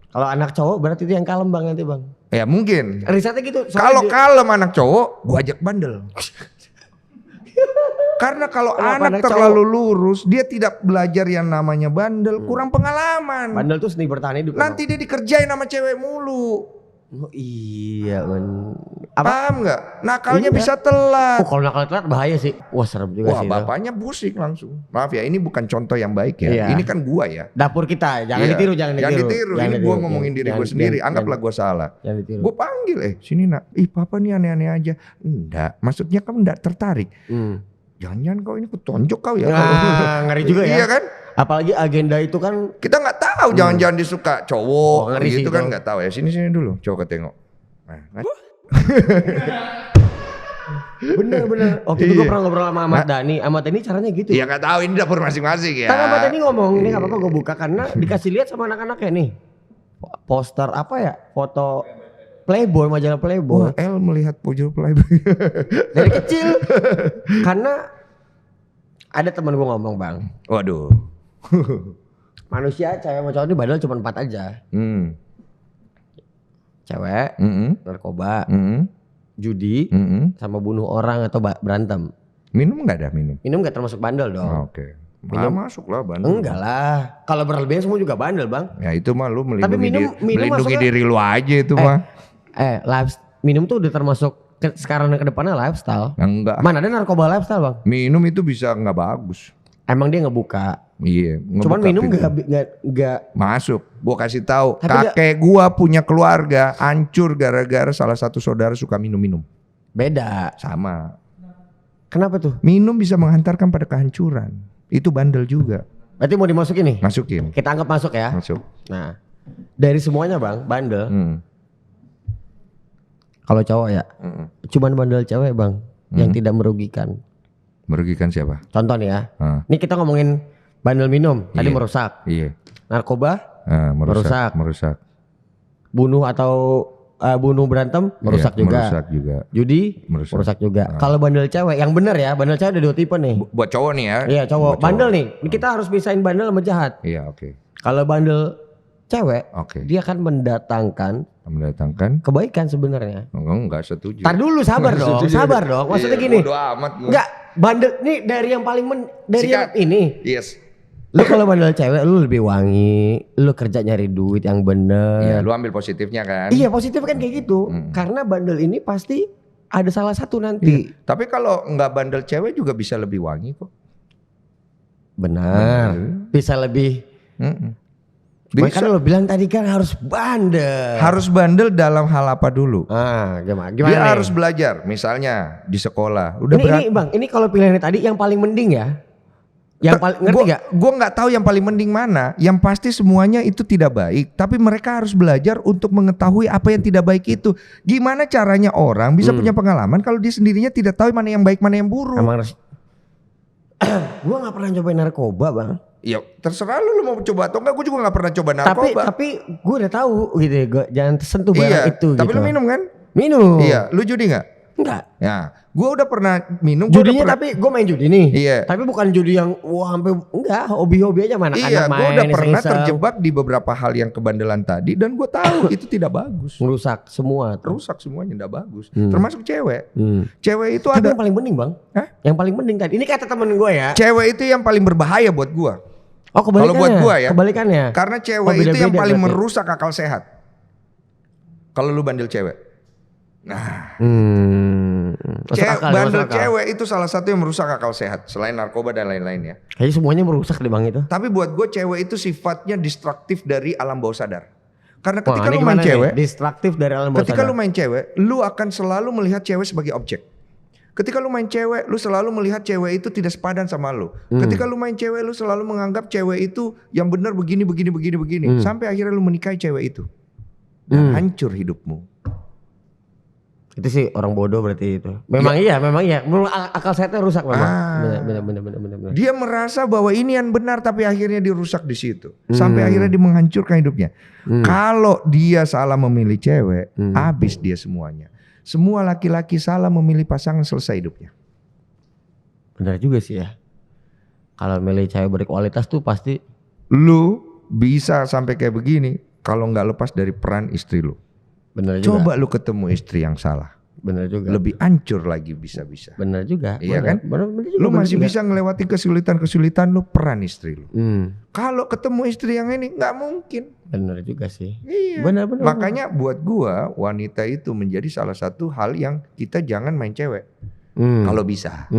Kalau anak cowok berarti itu yang kalem bang nanti bang. Ya mungkin. Risetnya gitu. Kalau kalem anak cowok, gua ajak bandel. Karena kalau anak terlalu lurus, dia tidak belajar yang namanya bandel, kurang pengalaman. Bandel tuh seni bertahan hidup. Nanti dia dikerjain sama cewek mulu. Oh iya man. Paham gak? Nakalnya bisa telat. Kalau nakal telat bahaya sih. Wah serem juga sih. Wah bapaknya busik langsung. Maaf ya ini bukan contoh yang baik ya. Ini kan gua ya. Dapur kita. Jangan ditiru. Jangan ditiru. Ini gua ngomongin diri gua sendiri. Anggaplah gua salah. Gua panggil sini nak. Ih papa nih aneh-aneh aja. Enggak. Maksudnya kamu enggak tertarik. Jangan-jangan kau ini ketonjok kau ya. Ngeri juga ya. Iya kan? Apalagi agenda itu kan kita nggak tahu. Jangan-jangan disuka cowok gitu kan nggak tahu ya. Sini dulu coba tengok. Bener. Waktu itu gue pernah ngobrol sama Ahmad Dhani. Ahmad Dhani caranya gitu. Ya nggak tahu ini dapur masing-masing ya. Kan Ahmad Dhani ngomong ini nggak apa-apa gue buka karena dikasih lihat sama anak-anaknya nih. Poster apa ya? Foto Playboy, majalah Playboy. Wah, El melihat pojok Playboy dari kecil. Karena ada teman gue ngomong bang. Waduh. Manusia cewek sama cowok ini padahal cuma 4 aja. Cewek, narkoba, judi, sama bunuh orang atau berantem. Minum nggak ada minum? Minum nggak termasuk bandel dong. Oke. Minum masuk lah bandel. Enggak lah. Kalau berlebihan semua juga bandel bang. Ya itu mah lu melindungi diri lu aja itu mah. Minum tuh udah termasuk sekarang ke depannya lifestyle. Enggak. Mana ada narkoba lifestyle bang? Minum itu bisa nggak bagus. Emang dia ngebuka. Iya. Cuman minum nggak masuk. Gua kasih tahu. Kakek gua punya keluarga hancur gara-gara salah satu saudara suka minum-minum. Beda. Sama. Kenapa tuh? Minum bisa menghantarkan pada kehancuran. Itu bandel juga. Berarti mau dimasukin nih? Masukin. Kita anggap masuk ya. Masuk. Nah, dari semuanya bang, bandel. Kalau cowok ya, cuman bandel cewek bang, yang tidak merugikan. Merugikan siapa? Contoh nih ya, ini kita ngomongin bandel minum, tadi merusak. Iya. Narkoba, merusak. Bunuh atau bunuh berantem, merusak juga. Merusak juga. Judi, merusak juga. Kalau bandel cewek, yang bener ya, bandel cewek ada 2 tipe nih. Buat cowok nih ya? Iya cowok. Bandel nih, kita harus pisahin bandel sama jahat. Iya oke. Kalau bandel cewek, dia akan mendatangkan kebaikan sebenarnya. Enggak setuju. Tar dulu sabar dong. Maksudnya gini. Enggak, bandel nih dari yang paling yang ini. Yes. Lu kalau bandel cewek lu lebih wangi, lu kerja nyari duit yang bener. Iya, lu ambil positifnya kan? Iya, positif kan kayak gitu. Karena bandel ini pasti ada salah satu nanti. Iya. Tapi kalau enggak bandel cewek juga bisa lebih wangi kok. Benar. Bisa lebih. Makanya lo bilang tadi kan harus bandel. Harus bandel dalam hal apa dulu? Gimana? Dia harus belajar, misalnya di sekolah. Ini bang, ini kalau pilihannya tadi yang paling mending ya. Yang paling ngerti gak? Gue nggak tahu yang paling mending mana. Yang pasti semuanya itu tidak baik. Tapi mereka harus belajar untuk mengetahui apa yang tidak baik itu. Gimana caranya orang bisa punya pengalaman kalau dia sendirinya tidak tahu mana yang baik mana yang buruk? Gue nggak pernah cobain narkoba bang. Ya terserah lu mau coba atau enggak, gue juga gak pernah coba narkoba. Tapi gue udah tahu gitu ya, gue jangan sentuh barang itu tapi gitu. lu minum kan? Minum. Iya, lu judi gak? Enggak. Ya, gue udah pernah minum. Judinya tapi gue main judi nih. Iya. Tapi bukan judi yang wah sampai enggak, hobi-hobi aja mana Iya, anak main. Gue udah pernah iseng-iseng. terjebak di beberapa hal yang kebandelan tadi dan gue tahu itu tidak bagus. Ngerusak semua. Rusak semuanya, tidak bagus. Termasuk cewek. Cewek itu Tapi ada yang paling penting bang. Hah? Yang paling penting tadi. Ini kata temen gue ya. Cewek itu yang paling berbahaya buat gue. Oh kebalikannya. Kalau buat gue ya. Kebalikannya. Karena cewek itu yang paling berarti. merusak akal sehat. Kalau lu bandel cewek. Nah. Bandel cewek itu salah satu yang merusak akal sehat. Selain narkoba dan lain-lain ya. Kayaknya semuanya merusak deh bang itu. Tapi buat gue cewek itu sifatnya destruktif dari alam bawah sadar. Karena ketika lu main cewek. Destruktif dari alam bawah sadar. Ketika lu main cewek, lu akan selalu melihat cewek sebagai objek. Ketika lu main cewek, lu selalu melihat cewek itu tidak sepadan sama lu. Ketika lu main cewek, lu selalu menganggap cewek itu yang benar begini. Sampai akhirnya lu menikahi cewek itu. Dan hancur hidupmu. Itu sih orang bodoh berarti itu. Memang iya. Akal sehatnya rusak memang. Benar. Dia merasa bahwa ini yang benar tapi akhirnya dirusak di situ. Sampai akhirnya dia menghancurkan hidupnya. Kalau dia salah memilih cewek, habis dia semuanya. Semua laki-laki salah memilih pasangan, selesai hidupnya. Benar juga sih ya. Kalau milih cewek berkualitas tuh pasti. Lu bisa sampai kayak begini kalau nggak lepas dari peran istri lu. Benar juga. Coba lu ketemu istri yang salah. Benar juga. Lebih hancur lagi bisa-bisa. Benar juga. Iya kan? Benar juga, lu masih bisa ngelewati kesulitan lu, peran istri lu. Kalau ketemu istri yang ini nggak mungkin. Benar juga sih. Iya. Benar. Makanya buat gua wanita itu menjadi salah satu hal yang kita jangan main cewek. Kalau bisa.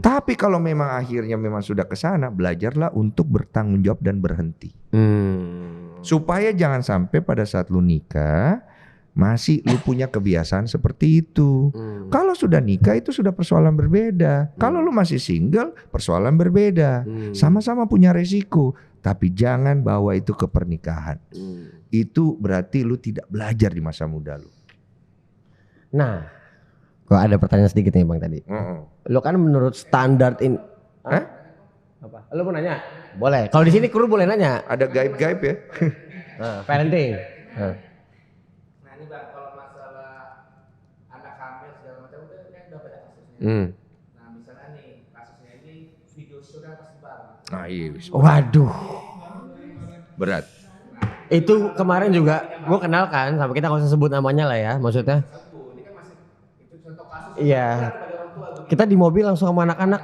Tapi kalau memang akhirnya memang sudah ke sana, belajarlah untuk bertanggung jawab dan berhenti. Supaya jangan sampai pada saat lu nikah masih lu punya kebiasaan seperti itu. Kalau sudah nikah itu sudah persoalan berbeda. Kalau lu masih single, persoalan berbeda. Sama-sama punya resiko, tapi jangan bawa itu ke pernikahan. Itu berarti lu tidak belajar di masa muda lu. Nah, kok ada pertanyaan sedikit nih bang tadi. Lu kan menurut standar ini. Apa? Lu mau nanya? Boleh. Kalau di sini kru boleh nanya. Ada gaib-gaib ya. Parenting. Nah misalnya nih kasusnya ini video shootnya pas lebaran. Nah, iya. Waduh. Berat. Itu kemarin juga gue kenal kan, sampai kita nggak usah sebut namanya lah ya, maksudnya. Ini kan masih itu contoh kasus. Iya. Kita di mobil langsung sama anak-anak.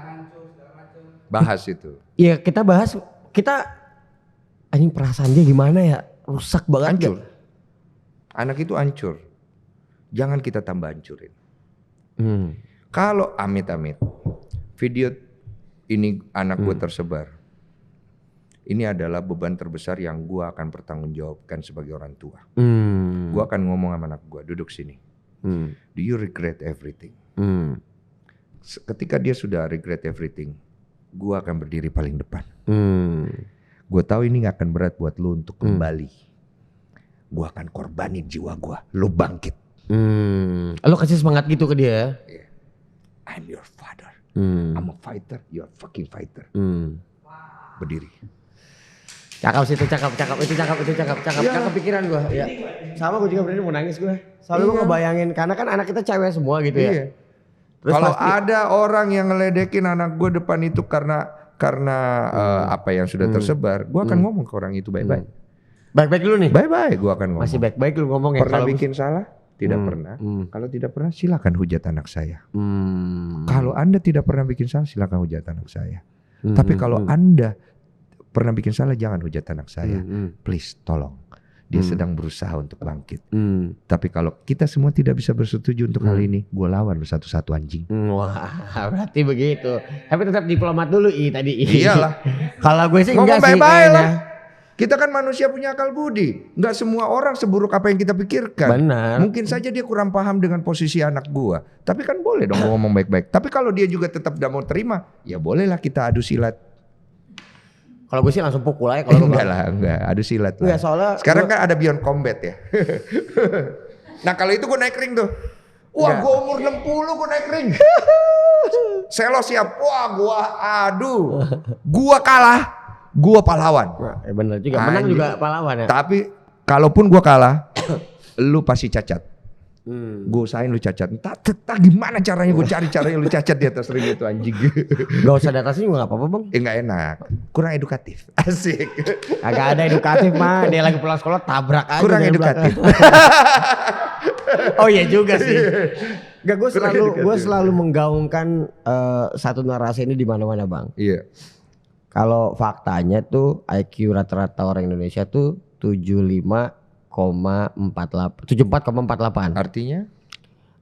Bahas itu. Iya kita bahas, kita anjing perasaan dia gimana ya, rusak banget. Hancur. Anak itu hancur. Jangan kita tambah hancurin. Kalau amit-amit video ini anak gue tersebar, ini adalah beban terbesar yang gue akan pertanggungjawabkan sebagai orang tua. Gue akan ngomong sama anak gue, duduk sini. Do you regret everything? Ketika dia sudah regret everything, gue akan berdiri paling depan. Gue tahu ini gak akan berat buat lu untuk kembali. Gue akan korbanin jiwa gue, lu bangkit. Lo kasih semangat gitu ke dia. Yeah. I'm your father. I'm a fighter. You're a fucking fighter. Berdiri. Cakap situ, cakap pikiran gue. Ya. Sama gue juga berarti mau nangis gue. Soalnya gue ngebayangin, karena kan anak kita cewek semua gitu ya. Iya. Kalau ada orang yang ngeledekin anak gue depan itu karena apa yang sudah tersebar, gue akan ngomong ke orang itu baik-baik. Baik-baik dulu nih. Baik-baik gue akan ngomong. Masih baik-baik lu ngomong ya. Pernah bikin salah? Tidak pernah. Kalau tidak pernah silakan hujat anak saya. Kalau Anda tidak pernah bikin salah silakan hujat anak saya. Tapi kalau Anda pernah bikin salah jangan hujat anak saya. Please tolong. Dia sedang berusaha untuk bangkit. Tapi kalau kita semua tidak bisa bersetuju untuk hal ini, gue lawan lu satu-satu anjing. Wah, berarti begitu. Tapi tetap diplomat dulu tadi. Iyalah. Kalau gue sih ngomong enggak sih bye-bye kayaknya. lah. Kita kan manusia punya akal budi. Nggak semua orang seburuk apa yang kita pikirkan. Benar. Mungkin saja dia kurang paham dengan posisi anak gua. Tapi kan boleh dong ngomong baik-baik. Tapi kalau dia juga tetap tidak mau terima, ya bolehlah kita adu silat. Kalau gue sih langsung pukul aja kalau enggak adu silat lah. Enggak, soalnya sekarang kan ada beyond combat ya. Nah kalau itu gue naik ring tuh. Wah gue umur 60 gue naik ring. Selo siap. Wah, gua kalah. Gua pahlawan. Bener juga. Menang Anjing. juga pahlawan ya. Tapi kalaupun gua kalah, lu pasti cacat. Gue usahain lu cacat. Entah gimana caranya gue cari caranya lu cacat di atas ring itu anjing. Gak usah diatasin juga gak apa-apa bang. Gak enak. Kurang edukatif. Asik. Agak ada edukatif mah. Dia lagi pulang sekolah tabrak aja. Kurang edukatif. Oh iya juga sih. Gak, gue selalu menggaungkan satu narasi ini di mana-mana bang. Iya. Kalau faktanya tuh IQ rata-rata orang Indonesia tuh 74,48.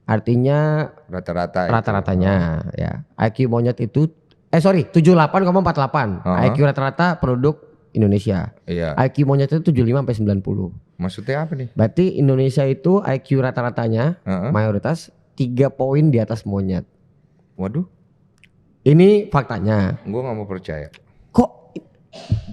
Artinya rata-ratanya ya. IQ monyet itu 78,48. IQ rata-rata penduduk Indonesia. Iya. IQ monyet itu 75 sampai 90. Maksudnya apa nih? Berarti Indonesia itu IQ rata-ratanya mayoritas 3 poin di atas monyet. Waduh. Ini faktanya. Gue gak mau percaya. Kok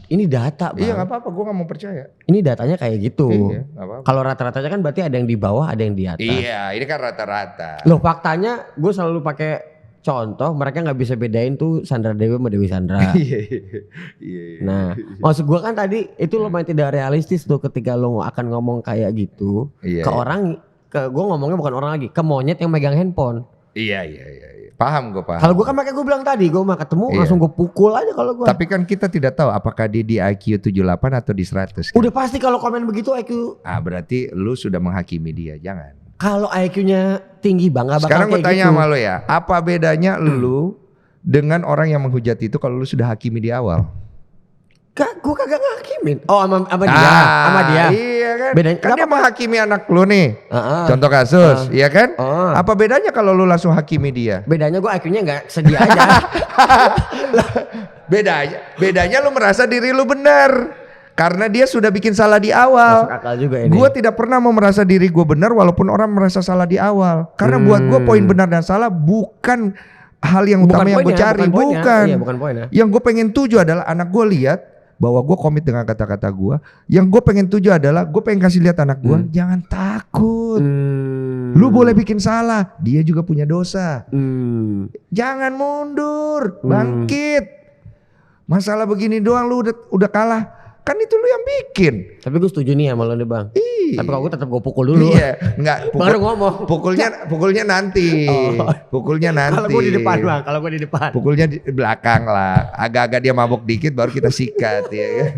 ini data bang? Iya gak apa-apa, gue gak mau percaya. Ini datanya kayak gitu. Iya, gak apa-apa. Kalau rata-ratanya kan berarti ada yang di bawah, ada yang di atas. Iya, ini kan rata-rata. Loh faktanya gue selalu pakai contoh, mereka nggak bisa bedain tuh Sandra Dewi sama Dewi Sandra. Iya. Nah, maksud gue kan tadi itu lumayan tidak realistis tuh ketika lo akan ngomong kayak gitu ke orang, gue ngomongnya bukan orang lagi, ke monyet yang megang handphone. Iya. Paham gue paham. Kalau gue kan makanya gue bilang tadi, gue mah ketemu langsung gue pukul aja kalau gue. Tapi kan kita tidak tahu apakah dia di IQ 78 atau di 100 kan? Udah pasti kalau komen begitu IQ. Berarti lu sudah menghakimi dia, jangan. Kalau IQ-nya tinggi bang, gak bakal Sekarang gue kayak tanya gitu. sama lo ya, apa bedanya lu dengan orang yang menghujat itu kalau lu sudah hakimi di awal? Gue kagak ngakimin. Oh sama dia. Iya kan. Bedanya, kan dia menghakimi anak lu nih. Contoh kasus, iya kan? Apa bedanya kalau lu langsung hakimi dia? Bedanya gue IQ-nya gak sedia aja. Bedanya lu merasa diri lu benar. Karena dia sudah bikin salah di awal. Masuk akal juga ini. Gue tidak pernah mau merasa diri gue benar walaupun orang merasa salah di awal. Karena buat gue poin benar dan salah bukan hal yang utama yang gue cari. Bukan. Iya, bukan poinnya. Yang gue pengen tuju adalah anak gue lihat bahwa gue komit dengan kata-kata gue. Yang gue pengen tuju adalah gue pengen kasih lihat anak gue, jangan takut. Lu boleh bikin salah, dia juga punya dosa. Jangan mundur, bangkit. Masalah begini doang lu udah kalah. Kan itu lu yang bikin. Tapi gue setuju nih sama lo nih bang. Iya. Tapi kalau gue tetap gue pukul dulu. Iya, enggak. Baru ngomong. Pukulnya nanti. Pukulnya nanti. Kalau gue di depan bang, kalau gue di depan. Pukulnya di belakang lah. Agak-agak dia mabok dikit baru kita sikat ya kan.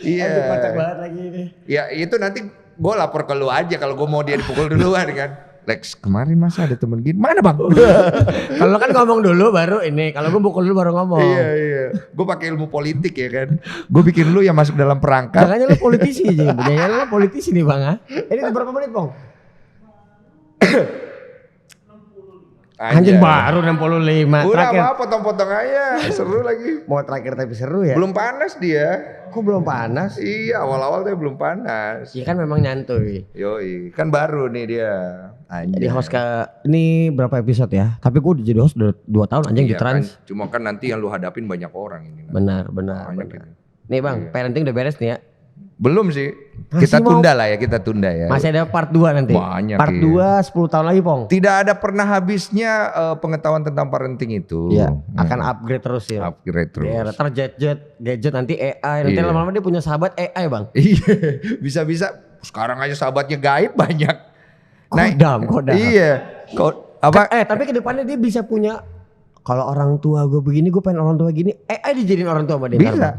Iya. Kocak banget lagi ini. Ya itu nanti gue lapor ke lu aja kalau gue mau dia dipukul duluan kan. Lex, kemarin masa ada temen gini? Mana bang? Kalau kan ngomong dulu baru ini. Kalau gue pukul dulu baru ngomong. Iya. Gue pakai ilmu politik ya kan. Gue bikin lu yang masuk dalam perangkap. Jangan lu politisi aja. Jangan lu politisi nih bang. Ini berapa menit bang? Anjing baru 65. Udah terakhir. potong-potong aja. Seru lagi. Mau terakhir tapi seru ya. Belum panas dia. Kok belum panas? Iya awal-awal dia belum panas. Iya kan memang nyantuy. Yoi, kan baru nih dia. Anjay. Jadi host ini berapa episode ya? Tapi gue jadi host udah 2 tahun anjing di Trans. Kan, cuma kan nanti yang lu hadapin banyak orang ini. Benar. Nih bang, parenting udah beres nih ya? Belum sih. Masih Kita tunda ya. Masih ada part 2 nanti. Banyak. Part 2 10 tahun lagi Pong. Tidak ada pernah habisnya pengetahuan tentang parenting itu. Iya, akan upgrade terus ya. Upgrade terus. Ya, ntar gadget nanti AI, nanti lama-lama dia punya sahabat AI bang. Iya, bisa-bisa sekarang aja sahabatnya gaib banyak. Kodam. Iya. Apa? Tapi kedepannya dia bisa punya. Kalau orang tua gue begini, gue pengen orang tua gini. AI dijadiin orang tua sama dia. Bisa.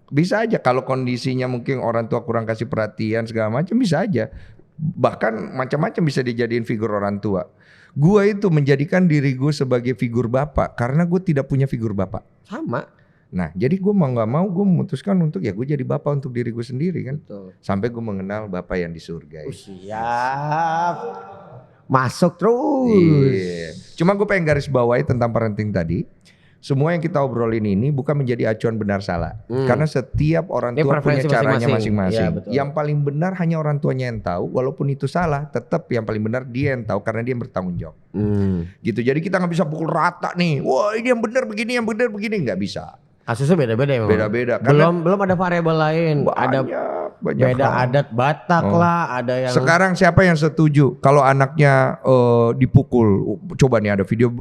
Bisa aja kalau kondisinya mungkin orang tua kurang kasih perhatian segala macam bisa aja. Bahkan macam-macam bisa dijadiin figur orang tua. Gua itu menjadikan diri gue sebagai figur bapak karena gue tidak punya figur bapak. Sama. Nah jadi gue mau nggak mau gue memutuskan untuk ya gue jadi bapak untuk diri gue sendiri kan. Betul. Sampai gue mengenal bapak yang di surga. Siap. Masuk terus. Iya. Cuma gue pengen garis bawahi tentang parenting tadi. Semua yang kita obrolin ini bukan menjadi acuan benar salah. Karena setiap orang tua punya caranya masing-masing. Ya, yang paling benar hanya orang tuanya yang tahu. Walaupun itu salah, tetap yang paling benar dia yang tahu karena dia yang bertanggung jawab. Gitu. Jadi kita nggak bisa pukul rata nih. Wah ini yang benar begini, yang benar begini, nggak bisa. Kasusnya beda-beda ya. Beda-beda. Belum ada variabel lain. Banyak beda hal. adat Batak lah, ada yang. Sekarang siapa yang setuju kalau anaknya dipukul? Coba nih ada video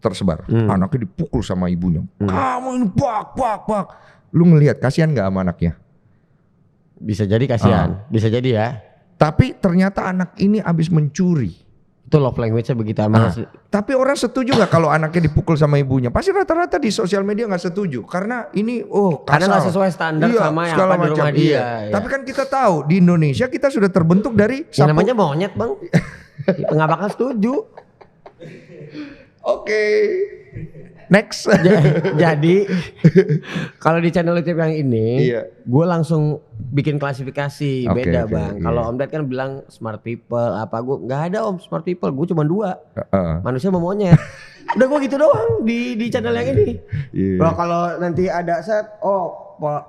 tersebar. Anaknya dipukul sama ibunya. Kamu ini pak. Lu ngelihat kasihan nggak sama anaknya? Bisa jadi kasihan, bisa jadi ya. Tapi ternyata anak ini abis mencuri. Itu love language-nya begitu emang. Tapi orang setuju nggak kalau anaknya dipukul sama ibunya? Pasti rata-rata di sosial media nggak setuju karena ini karena nggak sesuai standar sama yang apa di rumah dia. Iya. Tapi kan kita tahu di Indonesia kita sudah terbentuk dari yang namanya monyet bang. Nggak bakal setuju. Oke. Next. Jadi kalau di channel YouTube yang ini, gue langsung bikin klasifikasi beda bang. Kalau Om Ded kan bilang smart people, apa gue nggak ada om smart people, gue cuma 2, manusia sama monyet. Udah gue gitu doang di channel yang ini. Kalau nanti ada set,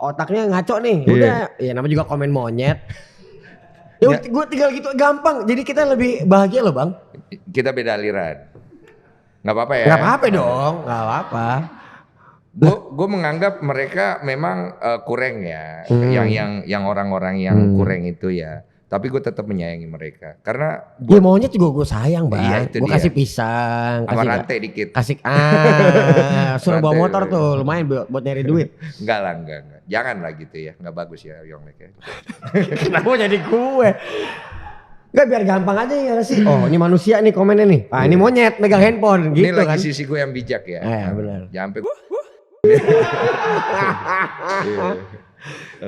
otaknya ngaco nih, udah, ya namanya juga komen monyet. Ya gue tinggal gitu gampang. Jadi kita lebih bahagia loh bang. Kita beda aliran. Nggak apa-apa ya? Nggak apa-apa dong, nggak apa-apa. Gue menganggap mereka memang kurang ya, yang orang-orang yang kurang itu ya. Tapi gue tetap menyayangi mereka karena gue maunya juga gue sayang bang. Iya, gue kasih pisang, sama rantai dikit. Kasih suruh bawa motor tuh lumayan buat nyari duit. Enggak lah, enggak. Jangan lah gitu ya, nggak bagus ya Yonglek ya. Kenapa jadi gue? Enggak biar gampang aja ya sih. Oh ini manusia nih komennya nih. Ah ini monyet megang handphone gitu ini kan. Ini lagi sisi gue yang bijak ya. Benar. Jangan sampai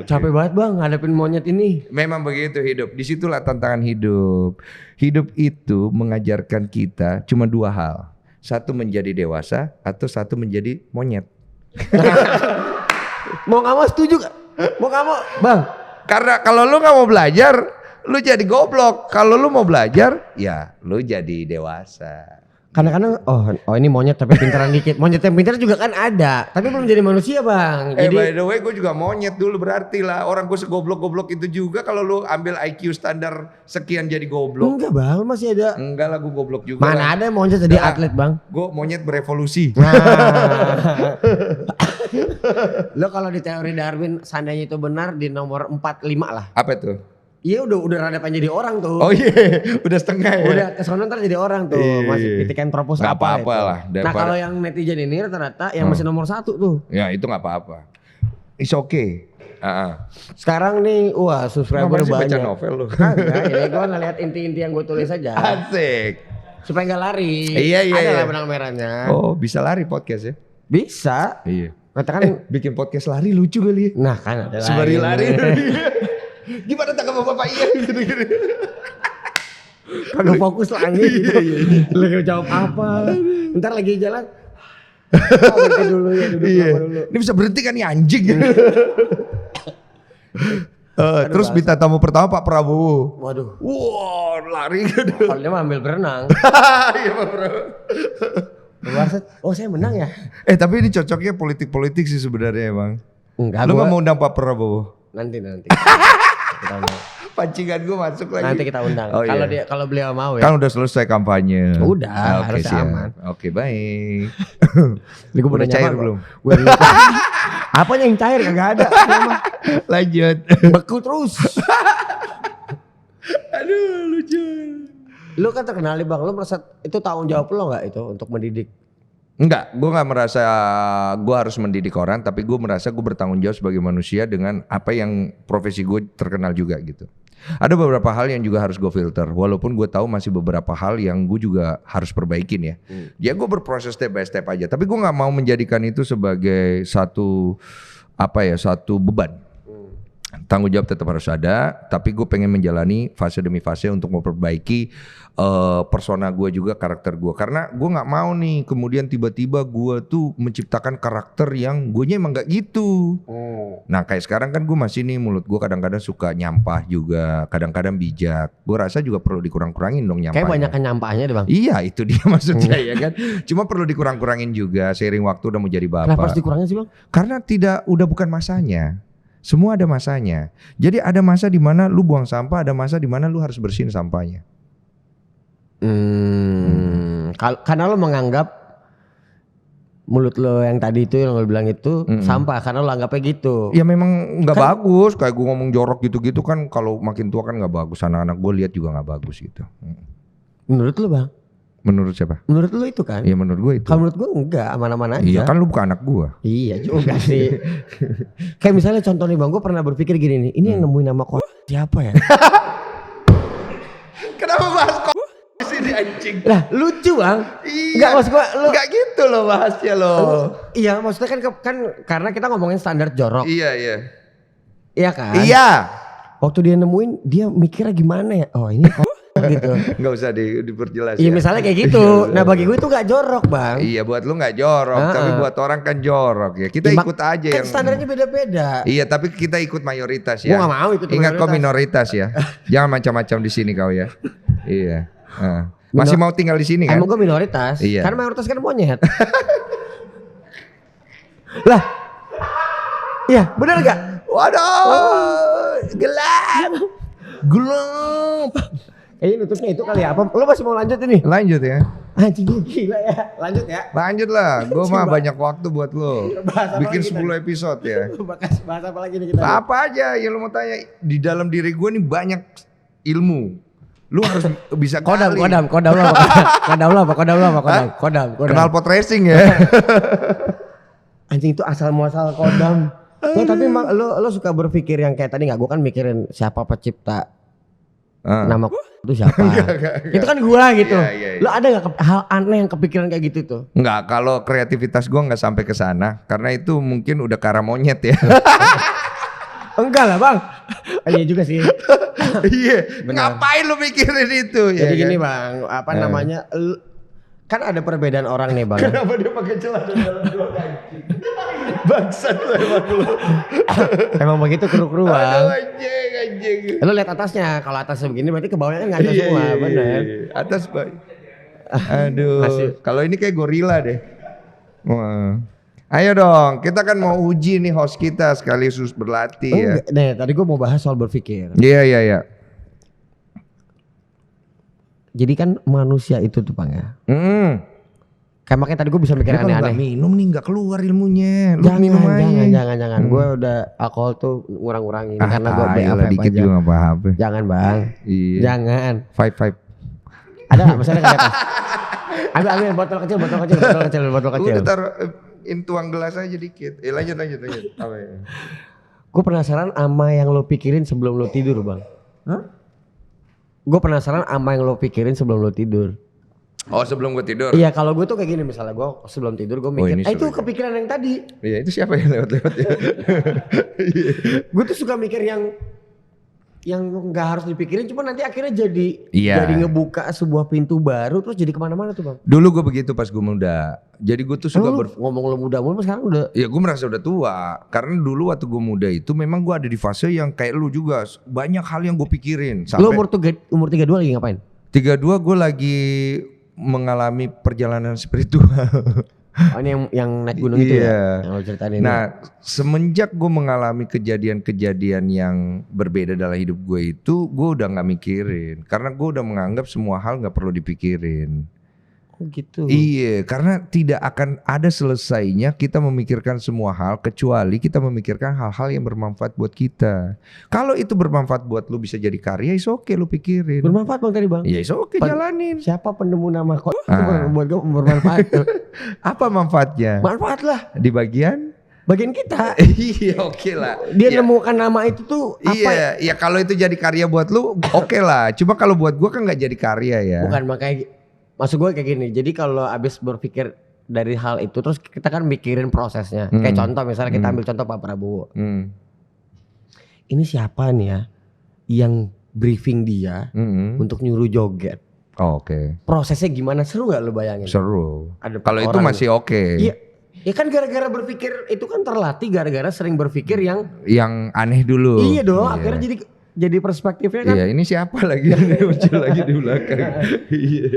Capek banget bang ngadepin monyet ini. Memang begitu hidup. Disitulah tantangan hidup. Hidup itu mengajarkan kita cuma 2 hal. Satu menjadi dewasa atau satu menjadi monyet. Mau nggak mau setuju gak? Mau nggak mau bang? Karena kalau lu nggak mau belajar, lu jadi goblok. Kalau lu mau belajar, ya lu jadi dewasa. Kadang-kadang oh ini monyet tapi pintaran dikit. Monyet yang pintar juga kan ada, tapi belum jadi manusia bang. Jadi by the way gue juga monyet dulu berarti lah. Orang gue segoblok-goblok itu juga kalau lu ambil IQ standar sekian jadi goblok. Enggak bang, masih ada. Enggak lah gue goblok juga. Mana ada monyet jadi atlet bang? Gue monyet berevolusi. Lo kalau di teori Darwin seandainya itu benar di nomor 45 lah. Apa tuh? Iya udah rada pengen jadi orang tuh. Oh iya, udah setengah ya. Udah kesono ntar jadi orang tuh. Masih kritikan propos gak apa-apa lah. Nah kalau yang netizen ini rata-rata yang masih nomor 1 tuh. Ya itu gak apa-apa. It's okay. Sekarang nih, wah subscriber banyak. Baca novel lu. Kagak, ini gue ngeliat inti-inti yang gue tulis aja. Asik. Supaya gak lari. Iya. Ada lah benang merahnya. Oh bisa lari podcast ya? Bisa. Iya. Katakan bikin podcast lari lucu kali ya. Nah kan ada sembari lari. Gimana tanggapan bapak iya gitu-gitu. Kagak fokus lagi gitu. Lagi jawab apa. Ntar lagi jalan. Berhenti dulu ya duduk dulu. Ini bisa berhenti kan nih anjing. Terus minta tamu pertama Pak Prabowo. Waduh. Wow lari gitu. Kalau dia mah ambil berenang. Iya Pak Prabowo. Oh saya menang ya. Tapi ini cocoknya politik-politik sih sebenarnya emang. Enggak. Lu gak mau undang Pak Prabowo? Nanti. Pancingan gue masuk lagi. Nanti kita undang. Kalau beliau mau ya. Kan udah selesai kampanye. Udah, harus aman. Oke, baik. Gue udah cair belum? Apanya yang cair kagak ada. Lanjut. Beku terus. Aduh, lucu. Lu kan terkenal nih Bang, lu merasa itu tanggung jawab lo gak itu untuk mendidik? Enggak, gue gak merasa gue harus mendidik orang, tapi gue merasa gue bertanggung jawab sebagai manusia dengan apa yang profesi gue terkenal juga gitu. Ada beberapa hal yang juga harus gue filter, walaupun gue tahu masih beberapa hal yang gue juga harus perbaikin ya. Ya gue berproses step by step aja, tapi gue gak mau menjadikan itu sebagai satu beban. Tanggung jawab tetap harus ada, tapi gue pengen menjalani fase demi fase untuk memperbaiki persona gue juga, karakter gue. Karena gue nggak mau nih kemudian tiba-tiba gue tuh menciptakan karakter yang gue emang nggak gitu. Nah kayak sekarang kan gue masih nih mulut gue kadang-kadang suka nyampah juga, kadang-kadang bijak. Gue rasa juga perlu dikurang-kurangin dong nyampahnya. Kayak banyak nyampahnya deh Bang. Iya itu dia maksudnya ya kan. Cuma perlu dikurang-kurangin juga, seiring waktu udah mau jadi bapak. Kenapa harus dikurangin sih Bang? Karena udah bukan masanya. Semua ada masanya. Jadi ada masa di mana lu buang sampah, ada masa di mana lu harus bersihin sampahnya. Karena lo menganggap mulut lo yang tadi itu yang lo bilang itu sampah, karena lo anggapnya gitu. Ya memang nggak bagus. Kayak gue ngomong jorok gitu-gitu kan, kalau makin tua kan nggak bagus. Anak-anak gue lihat juga nggak bagus gitu. Menurut lo Bang? Menurut siapa? Menurut lu itu kan? Iya menurut gue itu. Kalau menurut gue enggak, aman-aman aja. Iya kan lu bukan anak gue. Iya juga sih. Kayak misalnya contoh nih bang, gue pernah berpikir gini nih, ini yang nemuin nama siapa ya? Kenapa bahas di sini anjing? Lah lucu bang. Iya. Enggak maksud gue lu. Enggak gitu loh bahasnya loh. Iya maksudnya kan karena kita ngomongin standar jorok. Iya iya. Iya kan? Iya. Waktu dia nemuin, dia mikirnya gimana ya? Oh ini gitu. Enggak usah diperjelas Iya ya. misalnya kayak gitu. Nah bagi gue itu gak jorok bang. Iya buat lu nggak jorok, tapi buat orang kan jorok ya. Kita Ya, ikut aja kan yang standarnya beda-beda. Iya, tapi kita ikut mayoritas ya. Gua gak mau ikut Ingat kau mayoritas. minoritas ya. Jangan macam-macam di sini kau ya. Iya. Masih mau tinggal di sini kan? Emang gue minoritas. Iya. Karena mayoritas kan monyet. Lah. Iya, benar gak? Waduh, gelap. Gelap. Nutupnya itu kali ya. Apa lo masih mau lanjut ini? Lanjut ya. Anjing gila ya. Lanjut ya. Lanjut lah. Gue mah Coba. banyak waktu buat lo. Bahas apa Bikin lagi 10 episode ya. Bahas apa lagi nih kita? Apa aja yang lo mau tanya. Di dalam diri gue nih banyak ilmu. Lu harus bisa Kodam gali. lah apa? Kenal pot racing ya. Anjing itu asal muasal kodam. Nah, tapi emang lo suka berpikir yang kayak tadi nggak? Gue kan mikirin siapa pencipta nama itu siapa? Itu kan gua gitu. Iya. Lo ada nggak hal aneh yang kepikiran kayak gitu tuh? Enggak, kalau kreativitas gua nggak sampai ke sana karena itu mungkin udah kara monyet ya. Enggak lah bang. Iya juga sih. Iya. Benar. Ngapain lu mikirin itu? Jadi ya gini kan? bang, apa namanya? Kan ada perbedaan orang nih bang. Kenapa dia pakai celana dalam dua anjing? Bangsat lu emang lu. Emang begitu kru-kru Aduh bang. anjing. Lo lihat atasnya, kalau atasnya begini berarti ke bawahnya nggak ada semua, benar. Atas baik. Aduh. Kalau ini kayak gorila deh. Wah. Ayo dong, kita kan mau uji nih host kita sekaligus berlatih ya. Nih, tadi gue mau bahas soal berpikir. Iya. Jadi kan manusia itu tuh bang ya. Kayak makanya tadi gue bisa mikir Dia kalau aneh-aneh. nggak minum nih nggak keluar ilmunya. Lu minum aja. Jangan. Gue udah alkohol tuh ngurang-ngurangin karena gue BAF dikit aja. juga nggak apa-apa. Jangan bang. Iya. Jangan. Five. Ada nggak? Masih ada nggak? Ambil botol kecil. Udah taruh tuang gelas aja dikit. Lanjut. Apa ya? Gue penasaran sama yang lo pikirin sebelum lo tidur bang. Gue penasaran sama yang lo pikirin sebelum lo tidur. Oh sebelum gue tidur? Iya kalau gue tuh kayak gini misalnya gue sebelum tidur gue mikir, itu kepikiran yang tadi. Iya itu siapa yang lewat-lewat ya? Gue tuh suka mikir yang nggak harus dipikirin, cuma nanti akhirnya jadi ngebuka sebuah pintu baru terus jadi kemana-mana tuh bang. Dulu gue begitu pas gue muda. Jadi gue tuh suka ngomong lo muda sekarang udah. Ya gue merasa udah tua. Karena dulu waktu gue muda itu memang gue ada di fase yang kayak lu juga. Banyak hal yang gue pikirin. Lo umur 32 lagi ngapain? 32 gue lagi mengalami perjalanan spiritual. Oh ini yang naik gunung itu ya? Yang lo ceritain ini. Nah semenjak gue mengalami kejadian-kejadian yang berbeda dalam hidup gue itu, gue udah gak mikirin. Karena gue udah menganggap semua hal gak perlu dipikirin. Oh gitu. Iya, karena tidak akan ada selesainya kita memikirkan semua hal kecuali kita memikirkan hal-hal yang bermanfaat buat kita. Kalau itu bermanfaat buat lu bisa jadi karya, is oke lu pikirin. Bermanfaat bang tadi bang? Iya, is oke jalanin. Siapa penemu nama kok? Buat gue bermanfaat. Apa manfaatnya? Manfaat lah. Di bagian kita. Iya oke lah. Dia nemukan nama itu tuh apa? Iya kalau itu jadi karya buat lu oke lah. Cuma kalau buat gua kan nggak jadi karya ya. Bukan makanya maksud gue kayak gini. Jadi kalau abis berpikir dari hal itu terus kita kan mikirin prosesnya. Kayak contoh misalnya kita ambil contoh Pak Prabowo. Ini siapa nih ya yang briefing dia untuk nyuruh joget? Oh, oke. Prosesnya gimana? Seru gak lo bayangin? Seru. Kalau itu masih oke. Iya. Ya kan gara-gara berpikir itu kan terlatih gara-gara sering berpikir yang aneh dulu. Iya dong, akhirnya jadi perspektifnya kan. Iya, ini siapa lagi muncul lagi di belakang. Iya.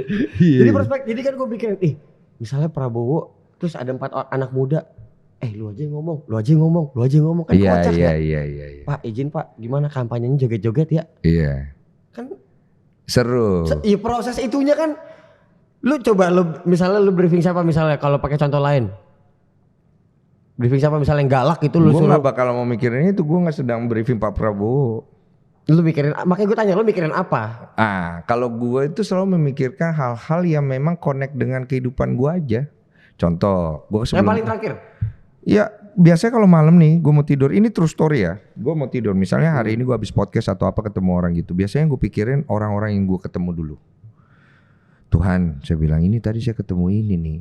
Jadi kan gue pikir, misalnya Prabowo terus ada 4 anak muda. Lu aja yang ngomong kan kocak ya. Iya. Pak, izin Pak, gimana kampanyenya joget-joget ya? Iya. Kan seru. Iya proses itunya kan. Misalnya lu briefing siapa misalnya kalau pakai contoh lain. Briefing siapa misalnya yang galak itu lu Gue suruh. gak bakal mau mikirin itu, gue gak sedang briefing Pak Prabowo. Lu mikirin, makanya gue tanya lu mikirin apa? Kalau gue itu selalu memikirkan hal-hal yang memang connect dengan kehidupan gue aja. Contoh, gue Yang paling terakhir? Ya biasanya kalau malam nih gue mau tidur, ini true story ya. Gue mau tidur, misalnya hari ini gue habis podcast atau apa ketemu orang gitu. Biasanya gue pikirin orang-orang yang gue ketemu dulu. Tuhan, saya bilang ini tadi saya ketemu ini nih.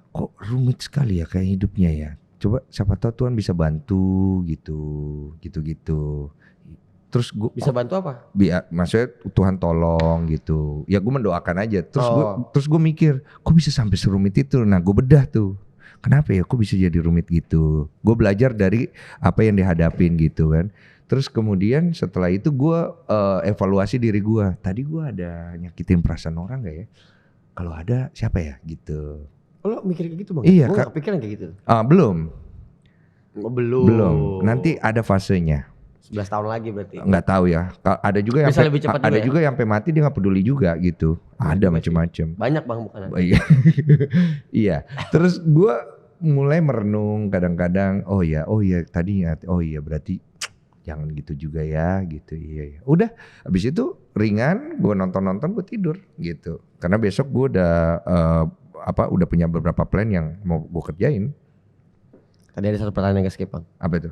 Kok rumit sekali ya kayak hidupnya ya. Coba siapa tahu Tuhan bisa bantu gitu. Terus gue bisa bantu apa? Maksudnya Tuhan tolong gitu. Ya gue mendoakan aja. Terus gue mikir, kok bisa sampai serumit itu? Nah gue bedah tuh. Kenapa ya? Kok bisa jadi rumit gitu? Gue belajar dari apa yang dihadapin gitu kan. Terus kemudian setelah itu gue evaluasi diri gue. Tadi gue ada nyakitin perasaan orang gak ya? Kalau ada siapa ya gitu. Lo mikir kayak gitu bang? Iya. Gue gak kepikiran kayak gitu. Belum. Belum. Nanti ada fasenya. 11 tahun lagi berarti. Nggak tahu ya. Ada juga yang juga yang sampai mati dia nggak peduli juga gitu. Ada macam-macam. Banyak bang bukan? Iya. Terus gue mulai merenung kadang-kadang. Oh ya tadinya. Oh iya berarti jangan gitu juga ya gitu. Iya. Udah. Habis itu ringan. Gue nonton gue tidur gitu. Karena besok gue udah udah punya beberapa plan yang mau gue kerjain. Tadi ada satu pertanyaan yang skip bang. Apa itu?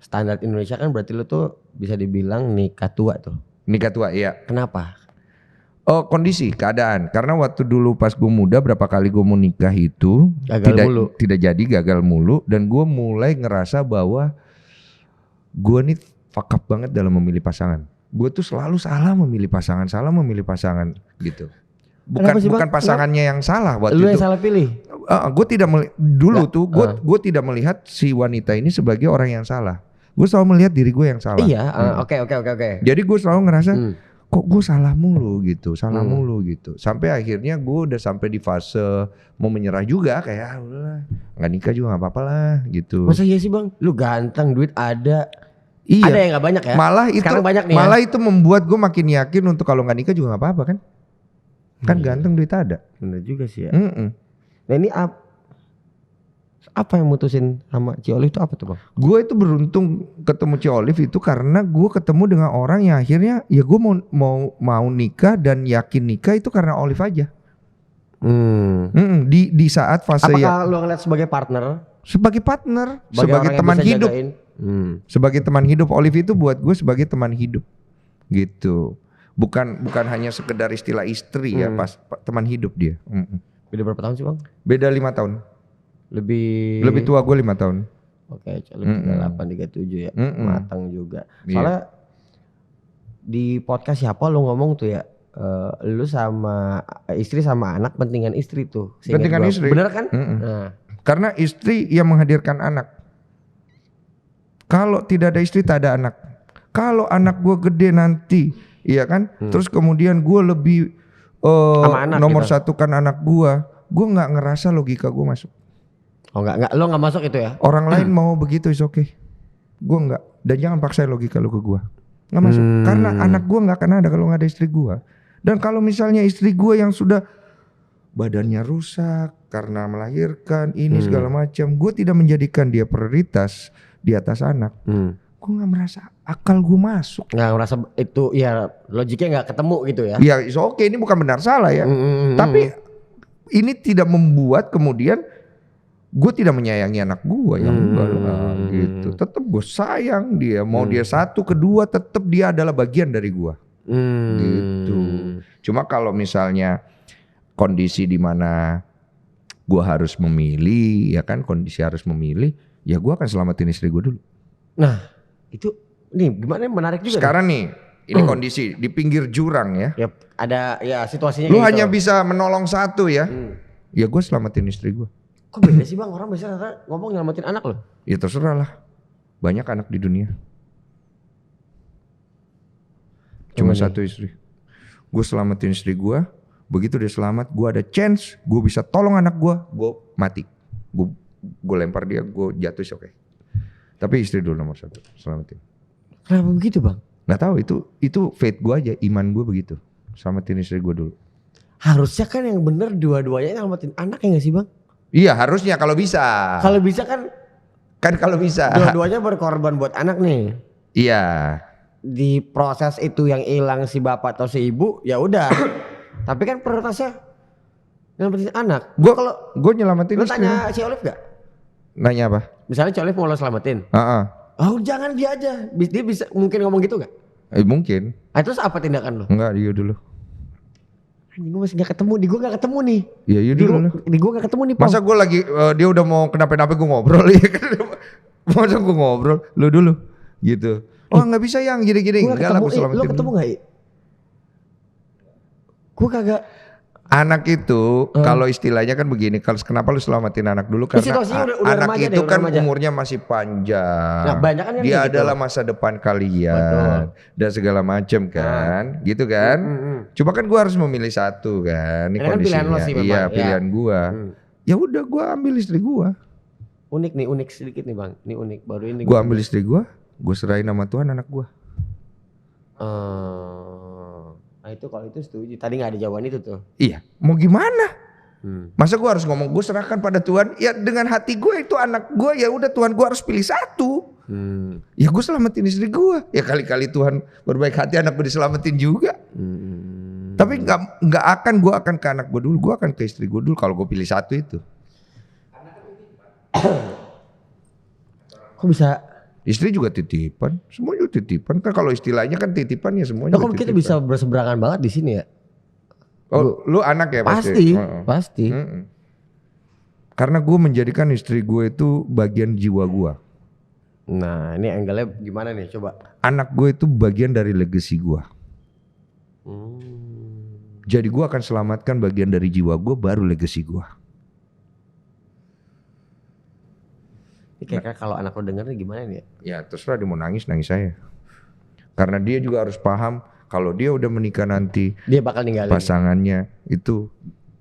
Standar Indonesia kan berarti lu tuh bisa dibilang nikah tua tuh. Nikah tua, iya. Kenapa? Oh kondisi, keadaan. Karena waktu dulu pas gue muda berapa kali gue mau nikah itu tidak jadi, gagal mulu. Dan gue mulai ngerasa bahwa gue nih fuck up banget dalam memilih pasangan. Gue tuh selalu salah memilih pasangan gitu. Bukan pasangannya yang salah waktu itu. Lu yang salah pilih? Gue tidak gue tidak melihat si wanita ini sebagai orang yang salah. Gue selalu melihat diri gue yang salah. Iya, oke. Jadi gue selalu ngerasa kok gue salah mulu gitu. Sampai akhirnya gue udah sampai di fase mau menyerah juga kayak udahlah, nggak nikah juga nggak apa-apa lah gitu. Masa iya sih bang? Lu ganteng, duit ada. Iya. Ada yang nggak banyak ya? Malah itu membuat gue makin yakin untuk kalau nggak nikah juga nggak apa-apa kan? Kan ganteng duit ada. Bener juga sih ya. Nah ini apa yang mutusin sama Ci Olive itu apa tuh bang? Gue itu beruntung ketemu Ci Olive itu karena gue ketemu dengan orang yang akhirnya ya gue mau nikah dan yakin nikah itu karena Olive aja. Di saat fase apakah lu ngeliat sebagai partner? Sebagai partner, sebagai teman hidup. Sebagai teman hidup, Olive itu buat gue sebagai teman hidup gitu. Bukan hanya sekedar istilah istri ya, teman hidup dia. Beda berapa tahun sih bang? Beda 5 tahun. Lebih tua gue 5 tahun. Oke, lebih 38, 37 ya. Matang juga. Soalnya di podcast siapa lu ngomong tuh ya, lu sama istri sama anak pentingan istri tuh. Pentingan istri. Bener kan? Nah. Karena istri yang menghadirkan anak. Kalau tidak ada istri tak ada anak. Kalau anak gue gede nanti, iya kan? Terus kemudian gue lebih nomor gitu. satukan anak gue nggak ngerasa logika gue masuk. Oh nggak, lo nggak masuk itu ya? Orang lain mau begitu is okay. Gue nggak. Dan jangan paksa logika lo ke gue. Nggak masuk. Karena anak gue nggak akan ada kalau nggak ada istri gue. Dan kalau misalnya istri gue yang sudah badannya rusak karena melahirkan ini segala macam, gue tidak menjadikan dia prioritas di atas anak. Gue nggak merasa akal gue masuk. Nggak merasa itu ya logiknya nggak ketemu gitu ya? Ya is okay, ini bukan benar salah ya. Tapi ini tidak membuat kemudian gue tidak menyayangi anak gue yang gitu. Tetap gue sayang dia. Mau dia 1, kedua tetap dia adalah bagian dari gue. Gitu. Cuma kalau misalnya kondisi di mana gue harus memilih, ya kan kondisi harus memilih, ya gue akan selamatin istri gue dulu. Nah itu nih gimana menarik juga. Sekarang nih ini kondisi di pinggir jurang ya. Ya ada ya situasinya. Lu hanya bisa menolong 1 ya. Ya gue selamatin istri gue. Kok beda sih bang, orang biasanya ngomong nyelamatin anak loh. Ya terserah lah. Banyak anak di dunia. Cuma 1 istri. Gue selamatin istri gue. Begitu dia selamat, gue ada chance. Gue bisa tolong anak gue mati. Gue lempar dia, gue jatuh oke. Tapi istri dulu nomor 1, selamatin. Kenapa begitu bang? Gak tahu, itu fate gue aja, iman gue begitu. Selamatin istri gue dulu. Harusnya kan yang bener dua-duanya nyelamatin anak ya gak sih bang? Iya harusnya kalau bisa. Kalau bisa kan kalau bisa. Dua-duanya berkorban buat anak nih. Iya. Di proses itu yang hilang si bapak atau si ibu, ya udah. Tapi kan prioritasnya nyelamatin anak. Gue nyelamatin lu istri. tanya si Olive gak? Nanya apa? Misalnya si Olive mau lo selamatin. Oh jangan dia aja. Dia bisa mungkin ngomong gitu gak? Mungkin. Terus apa tindakan lo? Enggak, dia dulu. Anjing gue masih gak ketemu, di gue gak ketemu nih. Iya dulu. Di gue gak ketemu nih. Masa gue lagi dia udah mau kenapa-napa gue ngobrol ya kan. Masa gue ngobrol lu dulu gitu. Oh nggak bisa yang gini-gini. Enggak lah, gue selamatin. Lo ketemu gak? Gue kagak. Anak itu kalau istilahnya kan begini, kalau kenapa lu selamatin anak dulu karena udah anak remaja itu deh, kan remaja. umurnya masih panjang. Nah, banyak kan dia gitu. adalah masa depan kalian. Betul. Dan segala macam kan, gitu kan. Cuma kan gua harus memilih satu kan, ini kondisinya. Kan sih, iya, pilihan gua. Ya udah gua ambil istri gua. Unik sedikit nih Bang. Ini unik baru ini. Gua ambil istri gua serahin sama Tuhan anak gua. Nah itu kalau itu setuju. Tadi gak ada jawaban itu tuh. Iya, mau gimana? Masa gue harus ngomong gue serahkan pada Tuhan? Ya dengan hati gue itu anak gue, ya udah Tuhan gue harus pilih satu. Ya gue selamatin istri gue. Ya kali-kali Tuhan berbaik hati anak gue diselamatin juga. Tapi nggak akan gue akan ke anak gue dulu, gue akan ke istri gue dulu kalau gue pilih satu itu. Kok bisa? Istri juga titipan, semua juga titipan. Kan kalau istilahnya kan titipan ya semuanya. Kok kita bisa berseberangan banget di sini ya? Oh, lu anak ya pasti? Pasti. Karena gue menjadikan istri gue itu bagian jiwa gue. Nah ini angle-nya gimana nih coba? Anak gue itu bagian dari legacy gue. Jadi gue akan selamatkan bagian dari jiwa gue baru legacy gue. Kira-kira kalau anak lo denger nih gimana nih ya? Ya terserah dia mau nangis saya. Karena dia juga harus paham kalau dia udah menikah nanti dia bakal ninggalin pasangannya itu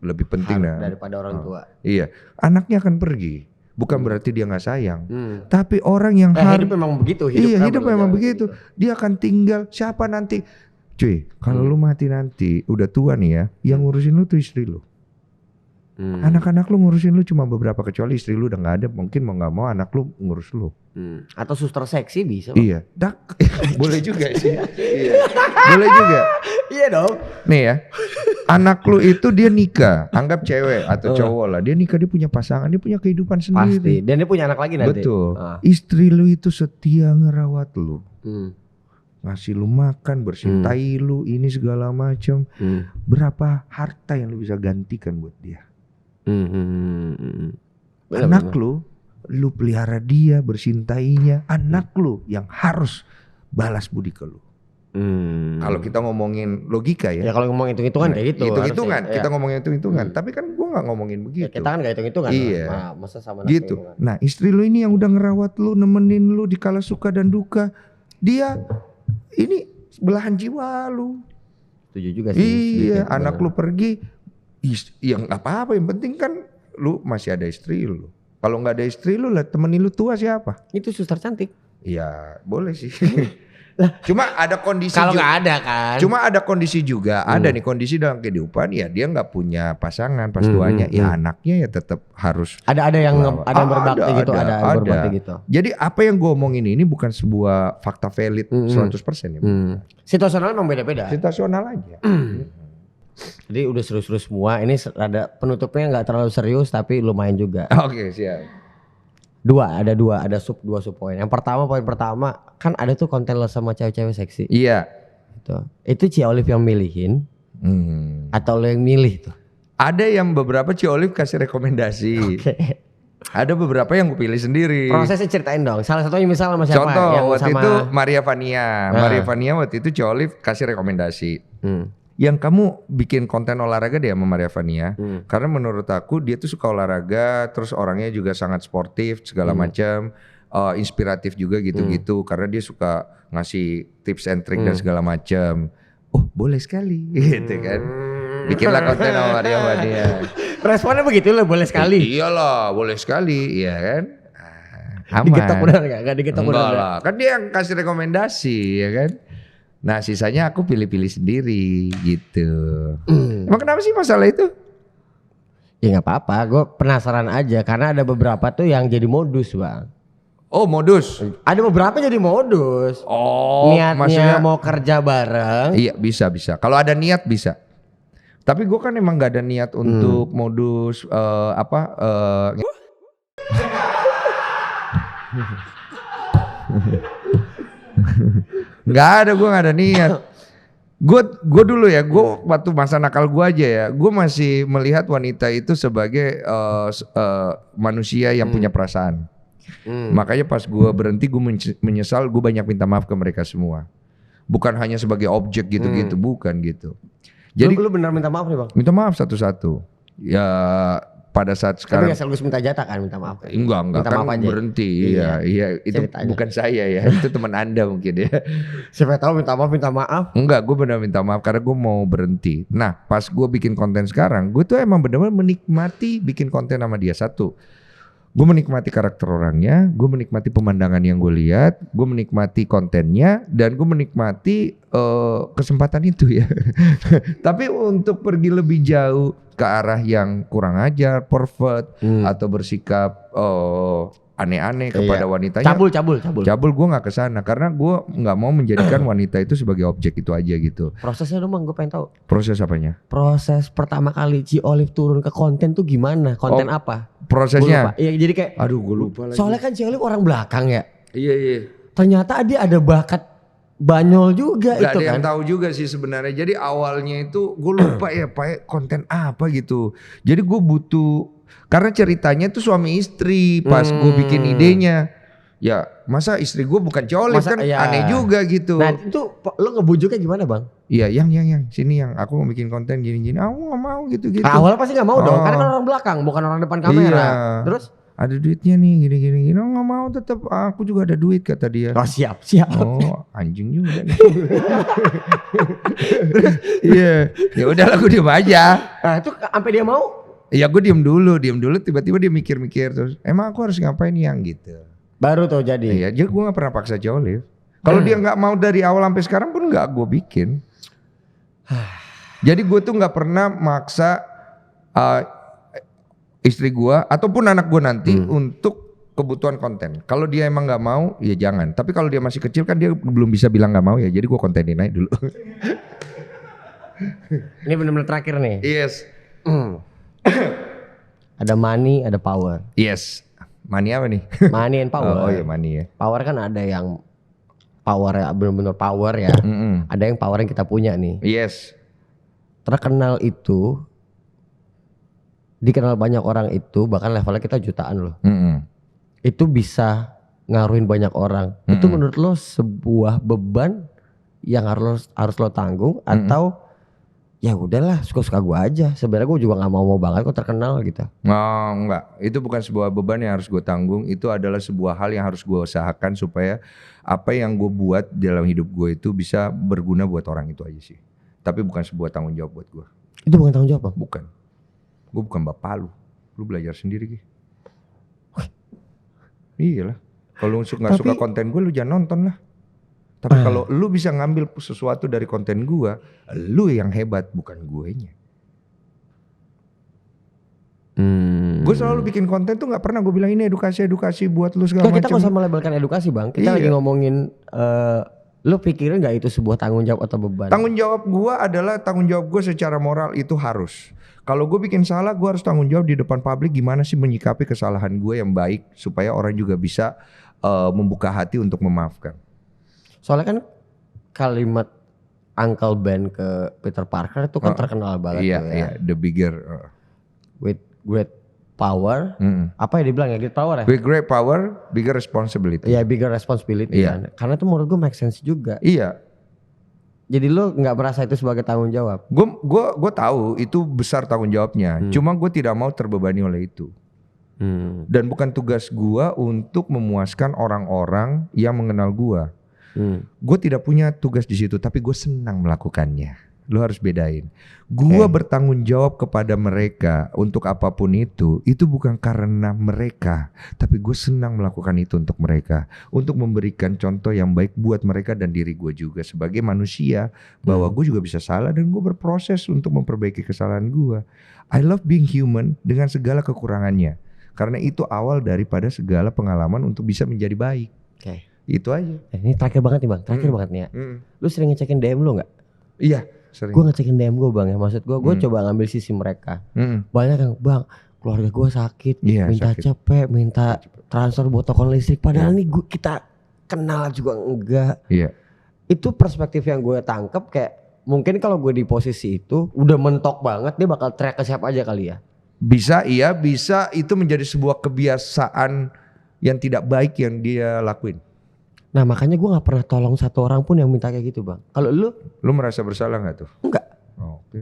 lebih penting daripada orang tua. Iya, anaknya akan pergi. Bukan berarti dia nggak sayang. Tapi orang yang hidup memang begitu. Hidup memang begitu. Dia akan tinggal siapa nanti? Cuy, kalau lu mati nanti udah tua nih ya, yang ngurusin lu tuh istri lu. Anak-anak lu ngurusin lu cuma beberapa, kecuali istri lu udah nggak ada, mungkin mau nggak mau anak lu ngurus lu. Atau suster seksi bisa. Iya, boleh juga sih. Iya. Boleh juga. Iya dong. Nih ya, anak lu itu dia nikah, anggap cewek atau cowok lah, dia nikah, dia punya pasangan, dia punya kehidupan sendiri. Pasti. Dan dia punya anak lagi nanti. Betul. Istri lu itu setia ngerawat lu, ngasih lu makan, bersintai lu, ini segala macam. Berapa harta yang lu bisa gantikan buat dia? Anak lu pelihara dia, bersintainya. Anak lu yang harus balas budi ke lu. Kalau kita ngomongin logika ya. Ya kalau ngomong hitung-hitungan kayak gitu. Hitung-hitungan, kita ngomongin hitung-hitungan. Tapi kan gua nggak ngomongin begitu. Ya, kita kan nggak hitung-hitungan. Iya. Masa sama gitu. Nah istri lu ini yang udah ngerawat lu, nemenin lu di kala suka dan duka. Dia ini belahan jiwa lu. Setuju juga sih. Iya, anak lu pergi. Ya nggak apa-apa, yang penting kan lu masih ada istri lu. Kalau nggak ada istri lu lah, temenin lu tua siapa? Itu suster cantik. Iya boleh sih. Cuma ada kondisi. Kalau nggak ada kan. Cuma ada kondisi juga. Ada nih kondisi dalam kehidupan ya dia nggak punya pasangan pas tuanya. Ya anaknya ya tetap harus. Ada yang berbakti gitu. Ada yang berbakti gitu. Jadi apa yang gue omongin ini bukan sebuah fakta valid 100% ya. Situasional memang beda-beda. Situasional aja. Jadi udah serius-serius semua. Ini ada penutupnya nggak terlalu serius tapi lumayan juga. Oke, siap. Ada dua sub poin. Yang pertama, poin pertama kan ada tuh konten lo sama cewek-cewek seksi. Iya. Itu Ci Olive yang milihin atau lo yang milih tuh? Ada yang beberapa Ci Olive kasih rekomendasi. Ada beberapa yang gue pilih sendiri. Prosesnya ceritain dong. Salah satunya misal sama siapa? Contoh yang waktu sama... itu Maria Vania. Maria Vania waktu itu Ci Olive kasih rekomendasi. Yang kamu bikin konten olahraga deh sama Maria Vania. Karena menurut aku dia tuh suka olahraga, terus orangnya juga sangat sportif segala macam, inspiratif juga gitu-gitu. Karena dia suka ngasih tips and trick dan segala macam. Oh boleh sekali gitu kan. Bikinlah konten sama Maria Vania. Responnya begitu loh, boleh sekali. Iyalah boleh sekali, iya kan. Aman. Digetok benar gak? Digetok benar enggak lah, kan dia yang kasih rekomendasi ya kan. Nah sisanya aku pilih-pilih sendiri gitu. Emang kenapa sih masalah itu? Ya gak apa-apa, gue penasaran aja karena ada beberapa tuh yang jadi modus bang. Oh modus. Ada beberapa jadi modus. Oh Niatnya maksudnya mau kerja bareng. iya bisa. Kalau ada niat bisa. Tapi gue kan emang gak ada niat untuk modus nggak ada, gue nggak ada niat. Gue dulu ya, gue waktu masa nakal gue aja ya, gue masih melihat wanita itu sebagai manusia yang punya perasaan. Makanya pas gue berhenti gue menyesal, gue banyak minta maaf ke mereka semua. Bukan hanya sebagai objek gitu-gitu, bukan gitu. Jadi lu benar minta maaf nih bang? minta maaf satu-satu. Ya pada saat Tapi sekarang gak sekaligus minta jatah kan minta maaf? enggak Minta kan maaf aja. berhenti. Iya itu Ceritanya. bukan saya ya, itu teman Anda mungkin ya. Siapa tahu minta maaf. Enggak, gue benar minta maaf karena gue mau berhenti. Nah pas gue bikin konten sekarang, gue tuh emang benar-benar menikmati bikin konten sama dia. Satu, gue menikmati karakter orangnya, gue menikmati pemandangan yang gue lihat, gue menikmati kontennya, dan gue menikmati kesempatan itu ya. Tapi untuk pergi lebih jauh ke arah yang kurang ajar, pervert, atau bersikap aneh-aneh kepada wanitanya. Cabul gue nggak kesana karena gue nggak mau menjadikan wanita itu sebagai objek itu aja gitu. Prosesnya dong bang, gue pengen tahu. Proses apanya? Proses pertama kali Ci Olive turun ke konten tuh gimana? Konten apa? Prosesnya? Iya jadi kayak. Aduh gue lupa lagi. Soalnya kan Ci Olive orang belakang ya. Iya. Ternyata dia ada bakat banyol juga. Gak itu ada kan. yang tahu juga sih sebenarnya. Jadi awalnya itu gue lupa ya Pak, konten apa gitu. Jadi gue butuh, karena ceritanya tuh suami istri pas gue bikin idenya. Ya masa istri gue bukan Olive kan iya. aneh juga gitu. Nah itu lo ngebujuknya gimana bang? Iya yang sini yang aku mau bikin konten gini-gini. Aku gak mau gitu-gitu. Awalnya pasti gak mau dong, karena kan orang belakang bukan orang depan kamera. Iya. Terus? Ada duitnya nih gini-gini. Oh gak mau, tetap aku juga ada duit kata dia. Oh siap. Oh anjing juga nih. Iya. Ya udahlah gue diem aja. Nah itu sampai dia mau? Ya gue diem dulu. Tiba-tiba dia mikir-mikir terus. Emang aku harus ngapain yang gitu. Baru tuh jadi. Iya, jadi gue gak pernah paksa Olive. Kalau dia gak mau dari awal sampai sekarang pun gak gue bikin. Jadi gue tuh gak pernah maksa istri gue ataupun anak gue nanti untuk kebutuhan konten. Kalau dia emang gak mau, ya jangan. Tapi kalau dia masih kecil kan dia belum bisa bilang gak mau ya. Jadi gue kontenin aja dulu. Ini benar-benar terakhir nih. Yes. Ada money, ada power. Yes. Money apa nih? Money and power. Oh iya money ya. Power kan ada yang power ya, benar-benar power ya. Ada yang power yang kita punya nih. Yes. Terkenal itu, dikenal banyak orang itu, bahkan levelnya kita jutaan loh. Itu bisa ngaruhin banyak orang. Itu menurut lo sebuah beban yang harus lo tanggung atau ya udahlah suka-suka gue aja. Sebenarnya gue juga nggak mau banget kok terkenal gitu. Oh enggak, itu bukan sebuah beban yang harus gue tanggung. Itu adalah sebuah hal yang harus gue usahakan supaya apa yang gue buat dalam hidup gue itu bisa berguna buat orang itu aja sih. Tapi bukan sebuah tanggung jawab buat gue. Itu bukan tanggung jawab bang? Bukan. Gue bukan bapak lu. Lu belajar sendiri Gi. Iyalah. Kalau lu nggak suka konten gue, lu jangan nonton lah. Tapi kalau lu bisa ngambil sesuatu dari konten gue, lu yang hebat bukan guenya. Gue selalu bikin konten tuh nggak pernah gue bilang ini edukasi buat lu segala macam. Kita nggak usah melabelkan edukasi bang. Kita lagi ngomongin. Lu pikirin nggak itu sebuah tanggung jawab atau beban? Tanggung jawab gue adalah tanggung jawab gue secara moral itu harus. Kalau gue bikin salah, gue harus tanggung jawab di depan publik gimana sih menyikapi kesalahan gue yang baik supaya orang juga bisa membuka hati untuk memaafkan. Soalnya kan kalimat Uncle Ben ke Peter Parker itu kan terkenal banget iya, tuh ya. Iya, the bigger with great power. Apa ya dibilang ya, great power ya? with great power, bigger responsibility. Iya, bigger responsibility kan. Karena itu menurut gue make sense juga. Iya. Jadi lu nggak merasa itu sebagai tanggung jawab? Gue tahu itu besar tanggung jawabnya. Cuma gue tidak mau terbebani oleh itu. Dan bukan tugas gue untuk memuaskan orang-orang yang mengenal gue. Gue tidak punya tugas di situ, tapi gue senang melakukannya. Lo harus bedain. Gue bertanggung jawab kepada mereka untuk apapun itu bukan karena mereka, tapi gue senang melakukan itu untuk mereka, untuk memberikan contoh yang baik buat mereka dan diri gue juga sebagai manusia, bahwa gue juga bisa salah dan gue berproses untuk memperbaiki kesalahan gue. I love being human dengan segala kekurangannya. Karena itu awal daripada segala pengalaman untuk bisa menjadi baik. Oke. Itu aja. Ini terakhir banget nih bang, terakhir banget nih ya. Lu sering ngecekin DM lu nggak? Iya, sering. Gue ngecekin DM gue bang ya, maksud gue coba ngambil sisi mereka. Banyak yang bang, keluarga gue sakit, minta sakit. cepet, minta transfer buat token listrik. Padahal nih kita kenal juga enggak. Iya. Itu perspektif yang gue tangkep kayak mungkin kalau gue di posisi itu udah mentok banget dia bakal teriak ke siapa aja kali ya. Bisa itu menjadi sebuah kebiasaan yang tidak baik yang dia lakuin. Nah makanya gue gak pernah tolong satu orang pun yang minta kayak gitu bang. Kalau lu merasa bersalah gak tuh? Enggak. Oh, oke.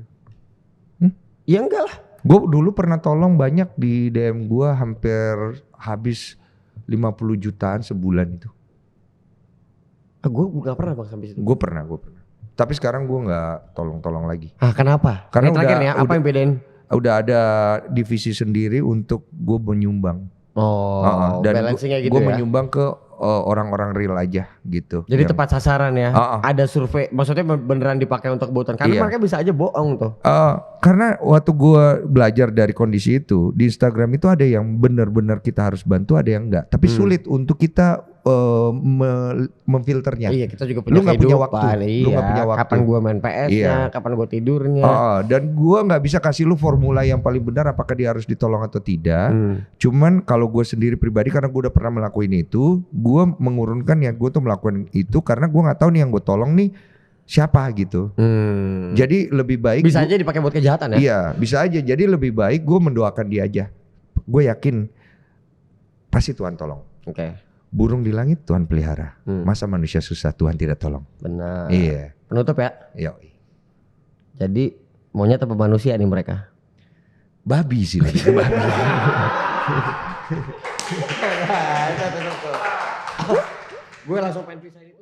Ya enggak lah. Gue dulu pernah tolong banyak di DM gue, hampir habis 50 jutaan sebulan itu. Gue gak pernah bang sampai situ. Gue pernah. Tapi sekarang gue gak tolong-tolong lagi. Ah kenapa? Karena terakhir nih ya, apa yang bedain? Udah ada divisi sendiri untuk gue menyumbang. Dan balancingnya gitu gue ya. menyumbang ke orang-orang real aja gitu. Jadi tepat sasaran ya. Ada survei, maksudnya beneran dipakai untuk kebutuhan. Karena mereka bisa aja bohong tuh. Karena waktu gue belajar dari kondisi itu di Instagram itu ada yang benar-benar kita harus bantu, ada yang enggak. Tapi sulit untuk kita memfilternya. Iya, kita juga punya lu nggak punya kehidupan. waktu. Iya. Lu nggak punya waktu. Kapan gue main PS-nya, kapan gue tidurnya. Dan gue nggak bisa kasih lu formula yang paling benar apakah dia harus ditolong atau tidak. Cuman kalau gue sendiri pribadi karena gue udah pernah melakukan itu, gue mengurunkan ya gue tuh melakukan itu karena gue nggak tahu nih yang gue tolong nih siapa gitu. Jadi lebih baik bisa aja dipakai buat kejahatan ya. Iya, bisa aja. Jadi lebih baik gue mendoakan dia aja. Gue yakin pasti Tuhan tolong. Oke. Burung di langit Tuhan pelihara. Masa manusia susah Tuhan tidak tolong. Benar. Iya. Penutup ya. Iya. Jadi monyet apa manusia nih mereka? Babi sih. Babi. Gue langsung pengen pisah ini.